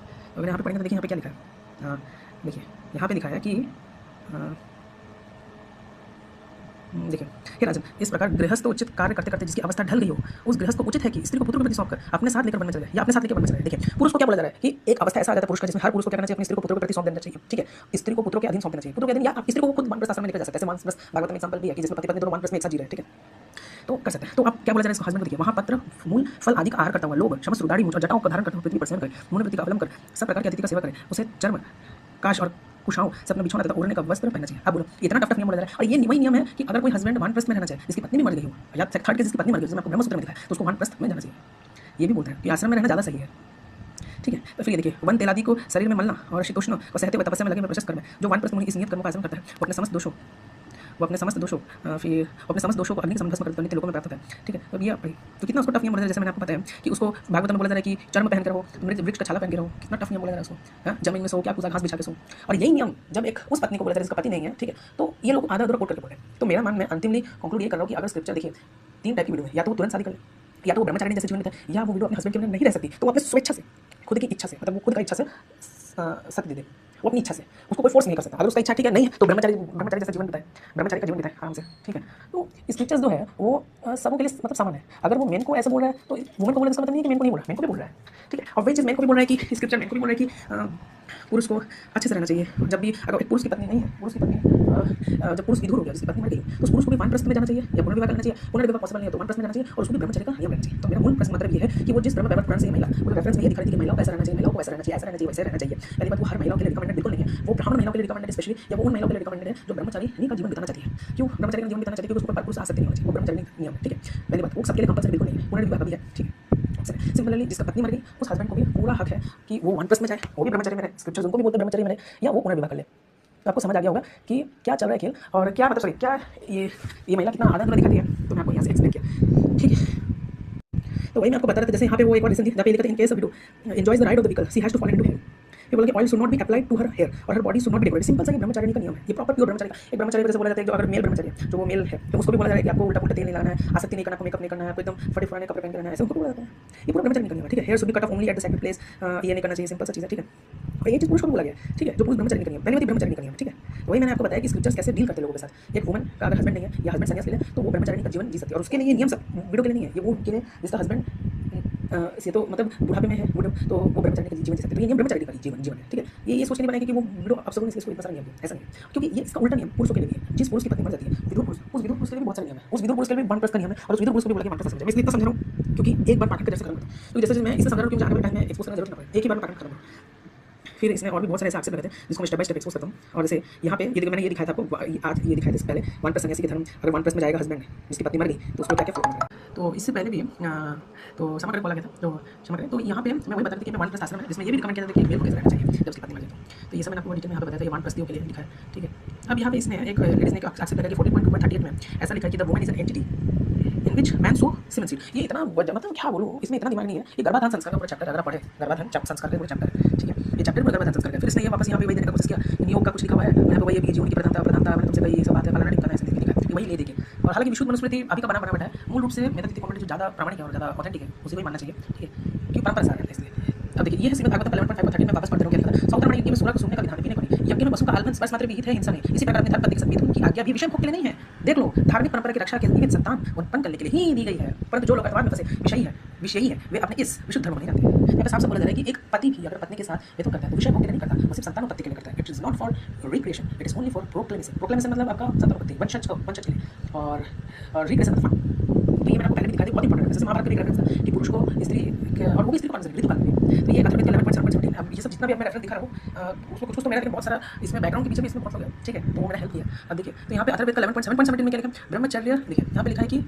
अगर यहाँ पे पढ़ेंगे तो देखिए यहाँ पे क्या लिखा है, देखिए यहाँ पे लिखा है कि देखिए हे राजन, इस प्रकार गृहस्थ उचित कार्य करते करते जिसकी अवस्था ढल गई हो उस गृहस्थ को उचित है कि स्त्री को पुत्र के प्रति सौंप कर अपने साथ लेकर वन में चले जाए या अपने साथ लेकर वन में चले जाए। देखिए पुरुष को क्या बोला जा रहा है कि एक अवस्था ऐसा आ जाता है पुरुष का जिसमें हर पुरुष को क्या करना चाहिए, अपनी स्त्री को पुत्र के प्रति सौंप देना चाहिए, ठीक है। स्त्री को पुत्रों के अधीन सौंप देना चाहिए, पुत्रों के अधीन, या आप स्त्री को खुद वानप्रस्थ आश्रम में लेकर जा सकते हैं। वानप्रस्थ भागवत में एग्जांपल भी है कि जिसमें पति पत्नी दोनों वानप्रस्थ में एक साथ जी रहे हैं, ठीक है, तो कर सकते हैं। तो अब क्या बोला जा रहा है इसको हस्बैंड को देखिए, वहाँ पत्र मूल फल आदि का आहार करता हुआ लोभ क्षमस रुदाड़ी मूछ और जटाओं का धारण करता हुआ पृथ्वी पर सेवन करे, मुनि वृत्ति का अवलंब कर सब प्रकार के अतिथि का सेवा करे, उसे चर्म काश और कुशाओं से अपना बिछौना तथा ओढ़ने का वस्त्र पहनना चाहिए। अब बोलो इतना टफ नियम बोला जा रहा है, और ये वही नियम है कि अगर कोई हस्बैंड वानप्रस्थ में रहना चाहिए जिसकी पत्नी भी मर गई हो, या थर्ड के जिसकी पत्नी मर गई, जिसमें आपको ब्रह्मसूत्र में दिखा है, तो उसको वानप्रस्थ में जाना चाहिए। ये भी बोलते हैं कि आश्रम में रहना ज़्यादा सही है, ठीक है। तो फिर ये देखिए वन तेलादि को शरीर में मलना और शीतोष्ण को सहते हुए तपस्या में लगे में प्रशस्त कर्म है। जो वानप्रस्थ मुनि इस नियत कर्मों का आचरण करता है वो अपने समस्त दोषों को अग्नि के भस्म कर नित्य लोकों में प्राप्त होता है, ठीक है। तो ये आप तो कितना उसको टफ नियम बोला, जैसे मैंने आपको बताया कि उसको भागवत में बोला जा रहा है कि चर्म पहन कर रहो, वृक्ष का छाला पहन के रहो, कितना टफ नियम बोला जा रहा है उसको, हाँ, जमीन में सो क्या कुछ घास बिछा के सो। और यही नियम जब एक उस पत्नी को बोला जा रहा है जिसका पति नहीं है, ठीक है, तो ये लोग आधा अधूरा कोट करके बोले। तो मेरा मान मैं अंतिमली कंक्लूड ये कर रहा हूँ कि अगर स्क्रिप्चर देखिए 3 टाइप की वीडियो है, या तो तुरंत शादी कर ले, या तो वो ब्रह्मचारिणी जैसे जीवन में है, या वो वीडियो अपने हस्बैंड के बिना नहीं रह सकती तो वो अपने स्वेच्छा से, खुद की इच्छा से, मतलब वो खुद का इच्छा से सत्य दे दे, वो अपनी इच्छा से, उसको कोई फोर्स नहीं कर सकता। अगर उसका इच्छा ठीक है नहीं तो ब्रह्मचारी जैसा जीवन बिताए, ब्रह्मचारी का जीवन बिताए आराम से, ठीक है। तो स्क्रिप्चर्स जो है वो सबों के लिए मतलब सामान है। अगर वो मेन को ऐसा बोल रहा है तो वुमन को बोलने का मतलब नहीं है कि मेन को नहीं बोल रहा है, मेन को भी बोल रहा है, ठीक है। और वही चीज़ मेन को भी बोल रहा है कि स्क्रिप्चर मेन को भी बोल रहा है कि पुरुष को अच्छे से रहना चाहिए। जब भी अगर एक पुरुष की पत्नी नहीं है, पुरुष की पत्नी जब पुरुष विधुर हो गया, जिसकी पत्नी मर गई, तो उस पुरुष को भी वानप्रस्थ में जाना चाहिए या पुनर्विवाह करना चाहिए। पुनर्विवाह पॉसिबल नहीं है तो वानप्रस्थ में जाना चाहिए और उसको भी ब्रह्मचर्य का नियम रहना चाहिए। तो मेरा मूल प्रश्न मतलब ये है कि वो जिस ब्रह्म वैवर्त पुराण से महिला वो रेफरेंस में ये दिखा रही थी कि महिलाओं को ऐसा रहना चाहिए, महिलाओं को ऐसा रहना चाहिए, ऐसा रहना चाहिए, वैसे रहना चाहिए। पहली बात वो हर महिलाओं के लिए रिकमेंडेड बिल्कुल नहीं है, वो ब्राह्मण महिलाओं के लिए रिकमेंडेड स्पेशली, या वो उन महिलाओं के लिए रिकमेंडेड है जो ब्रह्मचारी नहीं का जीवन बिताना चाहती है। क्यों ब्रह्मचारी का जीवन बिताना चाहती है? क्योंकि उसको परपुरुष आसक्ति नहीं होनी चाहिए, वो ब्रह्मचारी नियम है, ठीक है। पहली बात वो सबके लिए कंपल्सरी बिल्कुल नहीं है, पुनर्विवाह का भी है, ठीक है। सिंपली जिसका पत्नी मर गई उस हस्बैंड को भी पूरा हक है कि वो वानप्रस्थ में जाए, वो भी ब्रह्मचर्य में रहे, स्क्रिप्चर्स उनको भी बोलते हैं ब्रह्मचर्य में रहे, या वो पुनर्विवाह कर ले। तो आपको समझ आ गया होगा कि क्या चल रहा है खेल, और क्या मतलब सॉरी क्या ये महिला कितना आदत दिखाती है। तो मैं आपको यहाँ से एक्सप्लेन किया, ठीक है। तो वही मैं आपको बता रहा था, जैसे यहाँ पे वो एक और रीजन थी जहाँ पे लिखा था in case of widow enjoys the right of the vehicle she has to follow into him, फिर बोला कि oil should not be applied to her hair और her body should not be decorated. Simple सा ये ब्रह्मचारिणी का नियम है, ये प्रॉपर प्योर ब्रह्मचारी का। एक ब्रह्मचारी जैसे बोला जाता है जो अगर मेल ब्रह्मचारी है, जो वो मेल है, तो उसको भी बोला जाता है कि आपको उल्टा पुल्टा तेल नहीं लगाना है, आसक्ति नहीं करना, आपको मेकअप नहीं करना है, आपको एकदम फटे पुराने कपड़े पहन के रहना है, ऐसा उनको बोला जाता है। ये पूरा ब्रह्मचारी का नियम है, ठीक है। Hair should be cut off only at the sacred place, ये नहीं करना चाहिए, सिंपल सा चीज़ है, ठीक है। और ये चीज़ पुरुष को बोला गया, ठीक है, जो पुरुष ब्रह्मचारी का नियम, पहले ब्रह्मचारी का नियम, ठीक है। तो वही मैंने आपको बताया कि स्क्रिप्चर्स कैसे डील करते हैं लोगों के साथ। एक वुमन का अगर हस्बैंड नहीं है या हस्बैंड संन्यास ले ले तो वो ब्रह्मचारी का जीवन जी सकती है, और उसके लिए ये नियम सब विडो के लिए नहीं है, ये वो के लिए जिसका हस्बैंड से तो मतलब बुढ़ापे में है विडो, तो वो ब्रह्मचारी का जीवन जी सकते हैं। तो ये नियम ब्रह्मचारी का जीवन है, ठीक है। ये सोच के नहीं बनाएंगे कि वो विडो अफसरों ने इसको इतना सारा नियम दिया, ऐसा नहीं है, क्योंकि ये इसका उल्टा नियम पुरुषों के लिए भी है। जिस पुरुष की पत्नी मर जाती है विधुर पुरुष, उस विधुर पुरुष के लिए भी बहुत सारे नियम है, उस विधुर पुरुष के लिए भी 1+ का नियम है, और उस विधुर पुरुष को भी बोला कि 1+ समझा। मैं इसलिए इतना समझा रहा हूँ क्योंकि एक बार पाठन का जैसे खत्म करता हूँ, तो जैसे मैं इससे समझ रहा हूँ कि मुझे आने वाले टाइम में एक्सपोज करना जरूरत ना पड़े, एक ही बार में पाठन खत्म करूँ। फिर इसमें और भी बहुत सारे ऐसे आक्षेप लगे थे जिसको मैं स्टेप बाय स्टेप एक्सपोज करता हूँ। और जैसे यहाँ पे ये देखो मैंने ये दिखाया था आपको, आज ये दिखाया था इससे पहले 1+ सन्यासी के धर्म, अगर 1+ में जाएगा हस्बैंड जिसकी पत्नी मर गई तो उसको क्या क्या फर्क। तो इससे पहले भी तो क्षमा करें बोला गया था, तो क्षमा करें। तो यहाँ पे मैं वही बता रही थी कि मैं 1+ आश्रम है जिसमें ये भी रिकमेंड किया था कि मेल को कैसे रहना चाहिए जब उसकी पत्नी मर जाए। तो ये सब मैंने आपको डिटेल में यहाँ पे बताया था, ये 1+ के लिए लिखा है, ठीक है। अब यहाँ पे इसने एक लेडीज ने आक्षेप लगाया कि 14.2.38 में ऐसा लिखा है कि the woman is an entity in which man sow semen seed. ये इतना मतलब क्या बोलूँ, इसमें इतना दिमाग नहीं है। ये गर्भाधान संस्कार का पूरा चैप्टर अगर पढ़े, गर्भाधान संस्कार का पूरा चैप्टर है, ठीक है। ये चैप्टर पूरा गर्भाधान संस्कार का। फिर इसने ये वापस यहाँ पे वही देने का कोशिश किया, योग का कुछ लिखा हुआ है यहाँ पे, वही जीवन की प्रधानता मैंने तुमसे कही, ये सब बात है, फलाना ढिमकाना ऐसे लिखा है, वही ले देखे। और हालांकि विशुद्ध मनुस्मृति अभी का बना बैठा है, मूल रूप से मेरा कॉमेंट जो ज़्यादा प्रामाणिक है और ज़्यादा ऑथेंटिक है उसी को ही मानना चाहिए, ठीक है, क्योंकि परंपरा सार है इसलिए। अब देखिए ये है श्रीमद् भागवतम 11.5-13 में वापस पढ़ते रहो क्या लिखा था। सौतरमणि यज्ञ में सूरा को सूंघने का विधान पीने को नहीं, यज्ञ में पशु का आलमन स्पर्श मात्र विहित है, हिंसा नहीं। इसी प्रकार अपने धर्मपत्नी के संग मिथुन की आज्ञा भी विषय भोग के लिए नहीं है। देख लो, धार्मिक परंपरा की रक्षा के निमित्त संतान उत्पन्न करने के लिए ही दी गई है, परंतु जो लोग अथवा में फंसे विषयी है वे अपने इस विशुद्ध धर्म को नहीं जानते। यहाँ पे साफ साफ बोला जा रहा है कि एक पति भी अगर पत्नी के साथ मिथुन करता है तो विषय भोग के लिए नहीं करता, वो सिर्फ संतान उत्पत्ति के लिए करता है। It is not for recreation, it is only for proclamation. Proclamation मतलब आपका संतानोत्पत्ति, वंशज के लिए, और रिक्रिएशन मतलब तो ये मैंने आपको पहले भी दिखा दिया, बहुत इंपॉर्टेंट है। जैसे महाभारत के रेफरेंस था कि पुरुष को स्त्री और वो भी स्त्री को ऋतुकाल में, तो ये अथर्ववेद 11.7.17। अब ये सब जितना भी मैं रेफरेंस दिखा रहा हूँ उसको कुछ तो मेरा, लेकिन बहुत सारा इसमें बैकग्राउंड के पीछे भी इसमें बहुत हो गया, ठीक है, तो वो मैंने हेल्प किया। अब देखिए तो यहाँ पे अथर्ववेद का 11.7.17 में क्या लिखा, ब्रह्मचर्य, देखिए यहाँ पे लिखा है कि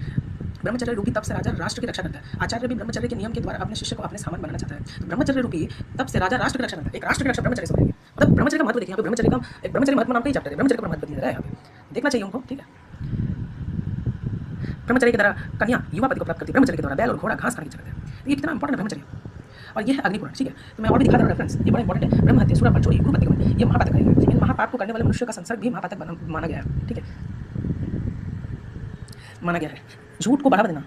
ब्रह्मचर्य रूपी तप से राजा राष्ट्र की रक्षा करता है। आचार्य भी ब्रह्मचर्य के नियम के द्वारा अपने शिष्य को अपने सामान बनाना चाहता है। तो ब्रह्मचर्य रूपी तप से राजा राष्ट्र की रक्षा करता है। एक राष्ट्र की रक्षा ब्रह्मचर्य से होगी। मतलब ब्रह्मचर्य का महत्व देखिए, यहाँ पे ब्रह्मचर्य महत्व नाम का ही चैप्टर है, ब्रह्मचर्य का महत्व दिया जा रहा है, यहाँ पे देखना चाहिए उनको, ठीक है। ब्रह्मचर्य के द्वारा कन्या युवा पति को प्राप्त करती है, ब्रह्मचर्य के द्वारा बैल और घोड़ा घास खाने की इच्छा करते हैं। ये कितना इंपॉर्टेंट है ब्रह्मचर्य, और ये है अग्निपुराण, ठीक है। तो मैं और भी दिखा रहा हूँ रेफरेंस, ये बड़ा इंपॉर्टेंट है। ब्रह्म हत्या, सूरापान, चोरी, गुरु पतिगमन, ये महापातक है। इन महापाप को करने वाले मनुष्य का संसर्ग भी महापातक माना गया है, ठीक है, माना गया है। झूठ को बढ़ावा देना,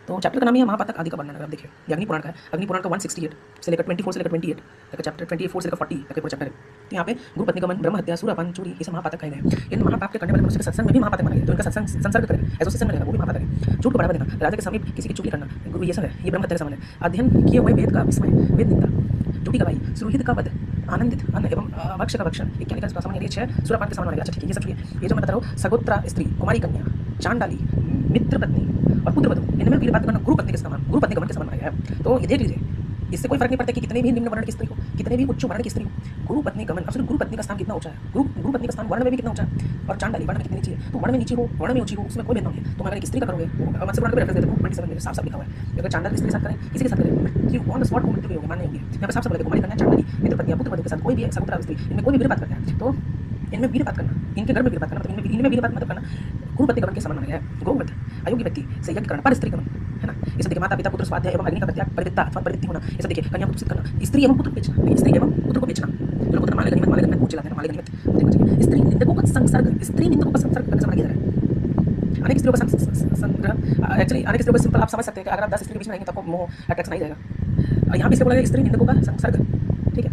तो चैप्टर का नाम है महापातक आदि का वर्णन। अगर आप देखिए ये अग्निपुराण का है, अग्निपुराण का 168 से लेकर 24 से लेकर 28 तक का चैप्टर, 24 से लेकर 40 तक का पूरा चैप्टर है। तो यहाँ पे गुरु पत्नीगमन, ब्रह्म हत्या, सूरापान, चोरी, ये सब महापातक कहे गए। इन महापाप के करने वाले मनुष्य के सत्संग में भी महापातक माना गया, जो इनका संसर्ग करे, एसोसिएशन में रहेगा, वो भी महापातक है। झूठ को बढ़ावा देना, राजा के समीप किसी की चुगली करना, गुरु ये सब है, ये ब्रह्म हत्या का समान है। अध्ययन किए हुए वेद का विस्मय, वेद निंदा, झूठी गवाही, सुरहित का वध, आनंदित अन्न एवं भक्ष का भक्षण, इत्यादि का सामान्य 6 सूरापान के समान माना गया। अच्छा ठीक है, ये सब ठीक है। ये जो मैं बता रहा हूँ, सगोत्रा स्त्री, कुमारी कन्या, चांडाली, मित्र पत्नी और पुत्र वधु, इनमें वीरपात करना गुरु पत्नी के समान, गुरु पत्नी गमन के समान माना गया है। तो ये देख लीजिए, इससे कोई फर्क नहीं पड़ता कि कितने भी निम्न वर्ण की स्त्री हो, कितने भी उच्च वर्ण की स्त्री हो, गुरु पत्नी गमन, अब गुरु पत्नी का स्थान कितना ऊंचा है, गुरु पत्नी का स्थान वर्ण में भी कितना ऊंचा है, और चांडाली वर्ण में कितनी नीचे है। तो वर्ण में नीचे हो, वर्ण में ऊंची हो, उसमें कोई भेदभाव नहीं है। तो अगर एक स्त्री का करोगे, मत्स्य वर्ण पे रेफरेंस देते हैं 27 में साफ साफ लिखा हुआ है, अगर चांडाल स्त्री के साथ करें, किसी के साथ करें कि ऑन द स्पॉट वो मृत्यु होगी, मान्य होगी। यहाँ पे साफ साफ बोले कुमारी कन्या, चांडाली, मित्र पत्नी, पुत्र वधु के साथ कोई भी सगोत्रा स्त्री, इनमें कोई भी वीरपात करता है, तो इनमें वीरपात करना, इनके घर में वीरपात करना, मतलब इनमें वीरपात मतलब करना गुरु पत्नी गमन के समान माना गया है। गौवध, अयोग्य व्यक्ति से यज्ञ करना, पर स्त्री गमन है ना। इसे देखिए माता पिता पुत्र स्वाध्याय एवं अग्नि का त्याग, परिवित्ता अथवा परिवृत्ति होना, इसे देखिए कन्या को तुष्ट करना, स्त्री एवं पुत्र को बेचना, स्त्री एवं पुत्र को बेचना, जो पुत्र माले गनिमत पूछ लाते हैं, माले गनिमत देखना चाहिए। स्त्री निंदकों का संसर्ग, स्त्री निंदकों का संसर्ग करने से माना गया है। अनेक स्त्रियों का संग्रह, एक्चुअली अनेक स्त्रियों को सिंपल आप समझ सकते हैं कि अगर आप 10 स्त्री के बीच में रहेंगे तो आपको मोह अट्रैक्शन नहीं जाएगा। यहाँ पे इसे बोला गया स्त्री निंदकों का संसर्ग, ठीक है।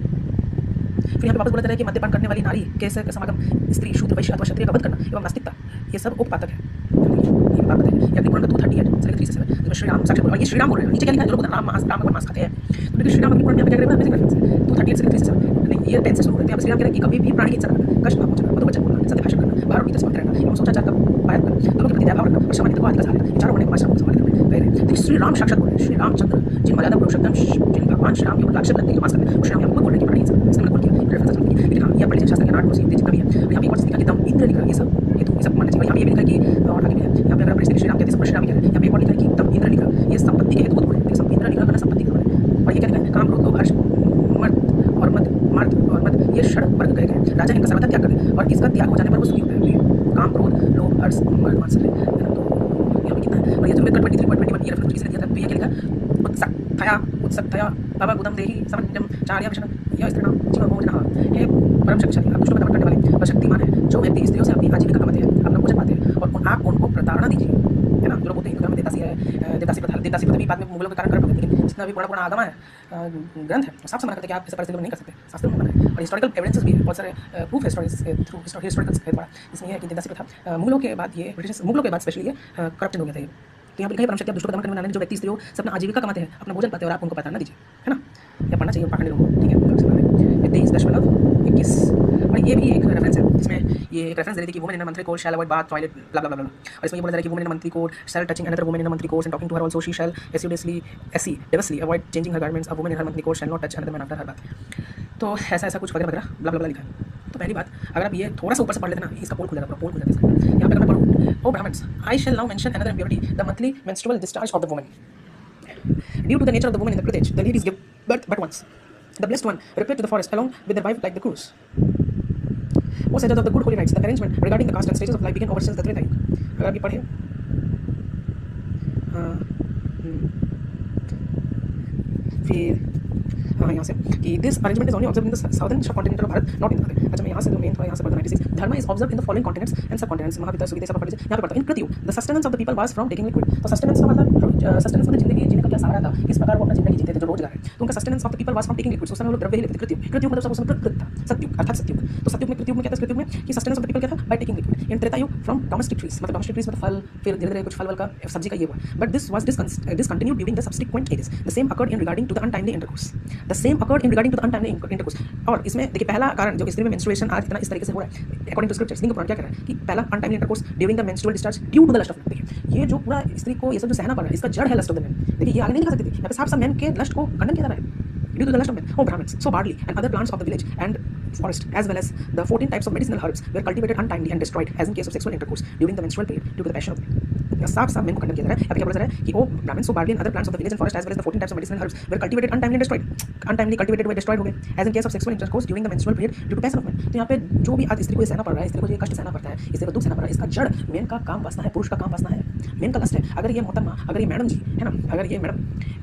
फिर यहाँ पे वापस बोला जा रहा है कि मद्यपान करने वाली नारी के समागम, स्त्री, शूद्र, वैश्य अथवा क्षत्रिय का वध करना एवं नास्तिकता, ये सब उपपातक है। ये बात बताइए, ये अग्निपुराण का 238 से 3 से 7, जिसमें श्री राम साक्षात बोल, और ये श्री राम बोल रहे हैं। नीचे क्या लिखा है, जो लोग राम भगवान मांस खाते हैं, तो देखिए श्री राम अग्निपुराण में क्या कह रहे हैं, अमेजिंग रेफरेंस है। 238 से 3 से 7, नहीं ये 10 से शुरू होते हैं। श्री राम कह रहे हैं कि कभी भी प्राणी की हिंसा करना, कष्ट ना पहुंचाना, मधु वचन बोलना, सत्य भाषण करना, बाहर भीतर समर्थ रहना एवं सोचाचार का पालन करना, दोनों के प्रति दयाभाव रखना और सामान्य को आदि का सहारा लेना, चारों वर्णों को आश्रम को संभाल करना कह रहे हैं। देखिए श्री राम साक्षात बोल रहे हैं, श्री रामचंद्र जिन मर्यादा पुरुषोत्तम, जिन भगवान श्री राम योग राक्षस बनते के मांस करते हैं, श्री राम यहाँ खुद बोल रहे हैं कि प्राणी हिंसा करना, इसने खुद किया रेफरेंस समझिए। लेकिन हाँ, ये पढ़ लीजिए शास्त्र के 8 को सीधे जितना भी है। यहाँ पे एक और लिखा कि दम इंद्र लिखा, ये सब मानना चाहिए। यहाँ पे ये भी लिखा कि और आगे भी है, यहाँ पे अगर आप श्री राम कहते हैं, श्री राम कह रहे हैं, यहाँ पे एक और लिखा है कि दम इंद्र लिखा, ये संपत्ति के हेतु को बोल रहे हैं, इंद्र निग्रह करना संपत्ति के है। और ये क्या लिखा है, काम, क्रोध, लोभ, हर्ष, मर्द, ये षड वर्ग कहे गए। राजा इनका सर्वथा त्याग करे और इसका त्याग हो जाने पर वो सुखी होता है। काम, क्रोध, लोभ, हर्ष, मर्द, मात्सर्य, तो यहाँ पे कितना है। और और यजुर्वेद का 23.21 ये रेफरेंस किसी ने दिया था, तो ये क्या लिखा, उत्सक्तया बाबा गुदम देही समन्यम चार्या विषण यह स्त्रीणाम जीव भोजनः हे परम शक्तिशाली, आप दुष्टों का दमन करने वाले और शक्तिमान है। जो व्यक्ति स्त्रियों से अपनी आजीविका कमाते हैं, अपना भोजन पाते हैं और आप उनको प्रताड़ना दीजिए, है ना। जो लोग बोलते हैं हिंदू धर्म में देवदासी प्रथा, देवदासी प्रथा भी बाद में मुगलों के कारण कर पाते, लेकिन जितना भी पुराना आगम है, ग्रंथ है, साफ मना करते हैं कि आप ऐसे परिस्थिति में नहीं कर सकते, शास्त्रों में मना है। और हिस्टोरिकल एविडेंसेस भी है, बहुत सारे प्रूफ है थ्रू हिस्टोरिकल है द्वारा, इसमें है कि देवदासी प्रथा मुगलों के बाद ये ब्रिटिश मुगलों के बाद स्पेशली ये करप्शन हो गया था। तो यहाँ पर कहीं परम शक्ति, आप दुष्टों का दमन करने वाले जो व्यक्ति स्त्रियों से अपना आजीविका कमाते हैं, अपना भोजन पाते हैं और आप उनको प्रताड़ना दीजिए, है ना। या पढ़ना चाहिए पाखंडी लोगों को, ठीक है। 23.21 और ये भी एक रेफरेंस है, जिसमें ये एक रेफरेंस दे रही थी कि women in a monthly course shall avoid bath toilet bla bla bla, और इसमें ये बोला जा रहा है कि women in a monthly course shall touching another women in a monthly course and talking to her also she shall assiduously avoid changing her garments, a women in her monthly course shall not touch another man after her bath. तो ऐसा कुछ वगैरह वगैरह ब्ला bla ब्ला लिखा है। तो पहली बात, अगर आप ये थोड़ा सा ऊपर से पढ़ लेते ना, इसका पोल खुल जाता है, पोल खुल जाता है इसका। यहाँ पे अगर मैं पढ़ूँ, O Brahmins, I shall now mention another impurity, the monthly menstrual discharge of the woman. Due to the nature of the woman in the Pradesh, the ladies give birth but once. The blessed one repaired to the forest along with their wife like the crows. O sages of the good holy rites, the arrangement regarding the caste and stages of life began over since the Treta Yuga. अगर आप ये पढ़े, फिर हाँ यहाँ से कि this arrangement is only observe in the southern continent of Bharat, not in the. अच्छा मैं यहाँ से मेन थोड़ा यहाँ से पढ़ता 96 dharma is observe in the following continents and sub continents, महाविद्या सुविधे सब पढ़ लीजिए। यहाँ पे पढ़ता इन कृत्यु the sustenance of the people was from taking liquid. तो सस्टेनेंस का मतलब सस्टेनेंस मतलब जिंदगी जीने का क्या सहारा था, किस प्रकार वो अपना जिंदगी जीते थे जो रोजगार है, तो उनका sustenance of the people was from taking liquid. उस समय वो द्रव्य ही लेते थे। कृत्यु, कृत्यु मतलब सब उसमें कृत था, सत्युग अर्थात सत्युग। तो सत्युग में क्या था, कृत्यु में कि सस्टेनेंस ऑफ द पीपल क्या था, बाय टेकिंग लिक्विड। इन त्रेता युग फ्रॉम डोमेस्टिक ट्रीज, मतलब डोमेस्टिक ट्रीज मतलब फल, फिर धीरे धीरे कुछ फल का सब्जी का ये हुआ। But this was discontinued during the subsequent ages. The same occurred in regarding to the untimely intercourse. The same occurred in regarding to the untimely intercourse. और इसमें देखिए पहला कारण जो स्त्री में मेंस्ट्रुएशन आज इतना इस तरीके से हो रहा है, अकॉर्डिंग टू स्क्रिप्चर्स, लिंग पुराण क्या कह रहा है कि पहला untimely intercourse during the menstrual discharge due to the lust of man. देखिए ये जो पूरा स्त्री को ये सब जो सहना पड़ रहा है, इसका जड़ है लस्ट ऑफ द मैन। देखिए ये आगे नहीं लिखा सकते थे, यहाँ पे साफ साफ मैन के लस्ट को खंडन किया जा रहा है। Due to the lust of men, oh Brahmins, so barley and other plants of the village and forest, as well as the 14 types of medicinal herbs, were cultivated untimely and destroyed, as in case of sexual intercourse during the menstrual period, due to the passion of men. साफ साफ man को खंडन किया जा रहा है। क्या बोला जा रहा है कि O Brahmin, so barley and other plants of the village and forest, as well as the 14 types of medicinal herbs, were cultivated untimely and destroyed. Untimely cultivated व डिस्ट्रॉयड हो गए, as in case of sexual intercourse during the menstrual period due to passion of man. तो यहाँ पे जो भी आज स्त्री को सहना पड़ रहा है, स्त्री को ये कष्ट सहना पड़ता है, स्त्री को दुख सहना पड़ रहा है, इसका जड़ मेन का काम वासना है, पुरुष का काम वासना है, मेन का लस्ट है। अगर ये मोहतरमा, अगर ये मैडम जी है ना, अगर ये मैडम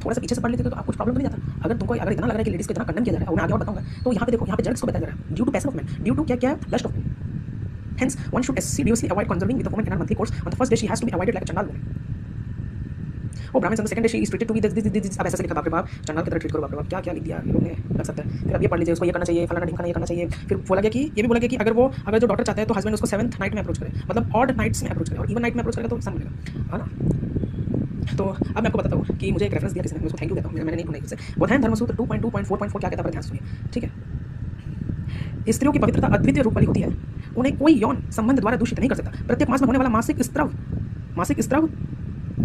थोड़ा सा पीछे से पढ़ लेते तो आप कुछ प्रॉब्लम तो नहीं आता। अगर तुमको अगर इतना लग रहा है कि लेडीज को इतना कंडम किया जा रहा है, मैं आगे और बताऊंगा, तो यहाँ पे देखो, यहाँ पे जड़ इसको बताया जा रहा है due to passion of man, due to क्या क्या lust of man. Hence, one should assiduously avoid conserving with a woman in her monthly course. On the first day, she has to be avoided like a chandal woman. Oh, Brahmins on the second day, she is treated to be this। अब ऐसा लिखा, बाप रे बाप, चंडाल की तरह treat करो, बाप रे बाप, क्या क्या लिख दिया ये लोग ने, लग सकता है। फिर अब ये पढ़ लीजिए, उसको ये करना चाहिए, फलाना ढिमकाना ये करना चाहिए। फिर बोला गया कि ये भी बोला गया कि अगर जो डॉक्टर चाहता है तो हस्बैंड उसको 7th नाइट में अप्रोच करे, मतलब ऑड नाइट्स में अप्रोच करे, और इवन नाइट में अप्रोच करेगा तो सन मिलेगा, है ना। तो अब मैं आपको बताता हूँ कि मुझे एक रेफरेंस दिया किसी ने, मैं उसको थैंक यू कहता हूँ, मैंने नहीं ढूंढा किसी से। बौधायन धर्मसूत्र 2.2.4.4 क्या कहता है, ध्यान सुनिए, ठीक है। स्त्रियों की पवित्रता अद्वितीय रूप वाली होती है, उन्हें कोई यौन संबंध द्वारा दूषित नहीं कर सकता। प्रत्येक मास में होने वाला मासिक स्त्रव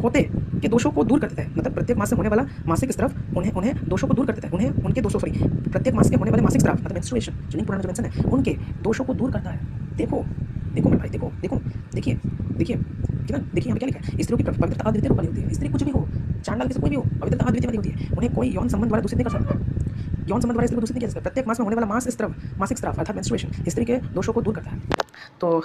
होते के दोषों को दूर कर देता है, मतलब प्रत्येक मास से होने वाला मासिक स्त्राव उन्हें दोषों को दूर कर देता है, उन्हें उनके दोषों प्रत्येक मास के होने वाले मासिक स्त्राव मतलब मेंस्ट्रुएशन, जो लिंग पुराण में जो मेंशन है, उनके दोषों को दूर करता है। देखो मेरे भाई, देखिए कितना, देखिए यहाँ क्या लिखा है, स्त्रियों की पवित्रता अद्वितीय रूप वाली होती है। स्त्री कुछ भी हो, चांडाल किसी कोई भी हो, पवित्रता अद्वितीय वाली होती है, उन्हें कोई यौन संबंध द्वारा दूषित नहीं कर सकता। यौन संबंध द्वारा स्त्री को दूषित नहीं किया जा सकता। प्रत्येक मास में होने वाला मासिक स्त्राव अर्थात मेंस्ट्रुएशन स्त्री के दोषों को दूर करता है। तो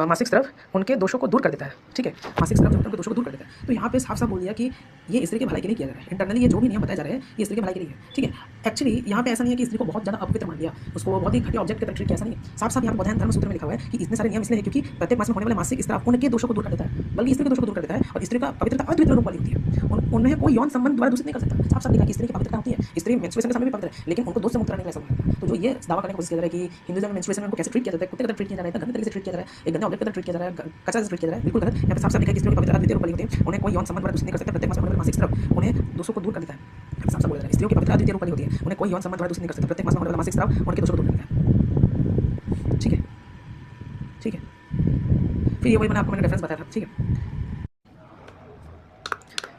मासिक स्त्राव उनके दोषों को दूर कर देता है, ठीक है। मासिक स्त्राव उनके दोषों को दूर कर देता है। तो यहाँ पे साफ साफ बोल दिया कि ये स्त्री की भलाई के लिए किया जा रहा है। इंटरनली ये जो भी नियम बताए जा रहे हैं ये स्त्री की भलाई के लिए है, ठीक है। एक्चुअली यहाँ पे ऐसा नहीं है कि स्त्री को बहुत ज़्यादा अपवित्र मान दिया, उसको बहुत ही घटिया ऑब्जेक्ट की तरह ट्रीट किया, ऐसा नहीं है। साफ साफ यहाँ बौधायन धर्मसूत्र में लिखा हुआ है कि इतने सारे नियम इसलिए है क्योंकि प्रत्येक मास में होने वाले मासिक स्त्राव उनके दोषों को दूर कर देता है, बल्कि स्त्री के दोषों को दूर कर देता है। और स्त्री का पवित्रता अद्वितीय रूप वाली होती है, उन्हें कोई यौन संबंध द्वारा दूषित नहीं कर सकता। साफ साफ लिखा कि स्त्री की पवित्रता होती है, स्त्री मेंस्ट्रुएशन के समय भी पवित्र है, लेकिन उनको दोष से मुक्त रहने के लिए ऐसा। तो जो ये दावा करने की कोशिश कर रहा है कि हिंदुइज्म में मेंस्ट्रुएशन में उनको कैसे ट्रीट किया जाता है, कुत्ते की तरह ट्रीट किया जा रहा है, गंदे तरीके से ट्रीट किया जा रहा है, एक गंदे ऑब्जेक्ट की तरह ट्रीट किया जा रहा है, कचरा से ट्रीट किया जा रहा है, बिल्कुल गलत। यहाँ पे साफ साफ लिखा है कि स्त्री की पवित्रता अद्वितीय रूप वाली होती है, उन्हें कोई यौन संबंध द्वारा दूषित नहीं कर सकता। प्रत्येक मास में होने वाले मासिक स्त्राव उन्हें दोषों को दूर कर देता है। साफ साफ बोला जा रहा है स्त्रियों की पवित्रता अद्वितीय रूप वाली होती है, उन्हें कोई यौन संबंध द्वारा दूषित नहीं कर सकता। प्रत्येक मास में होने वाला मासिक स्त्राव उनके दोषों को दूर कर देता है, ठीक है। फिर ये वही मैंने आपको रेफरेंस बताया था, ठीक है।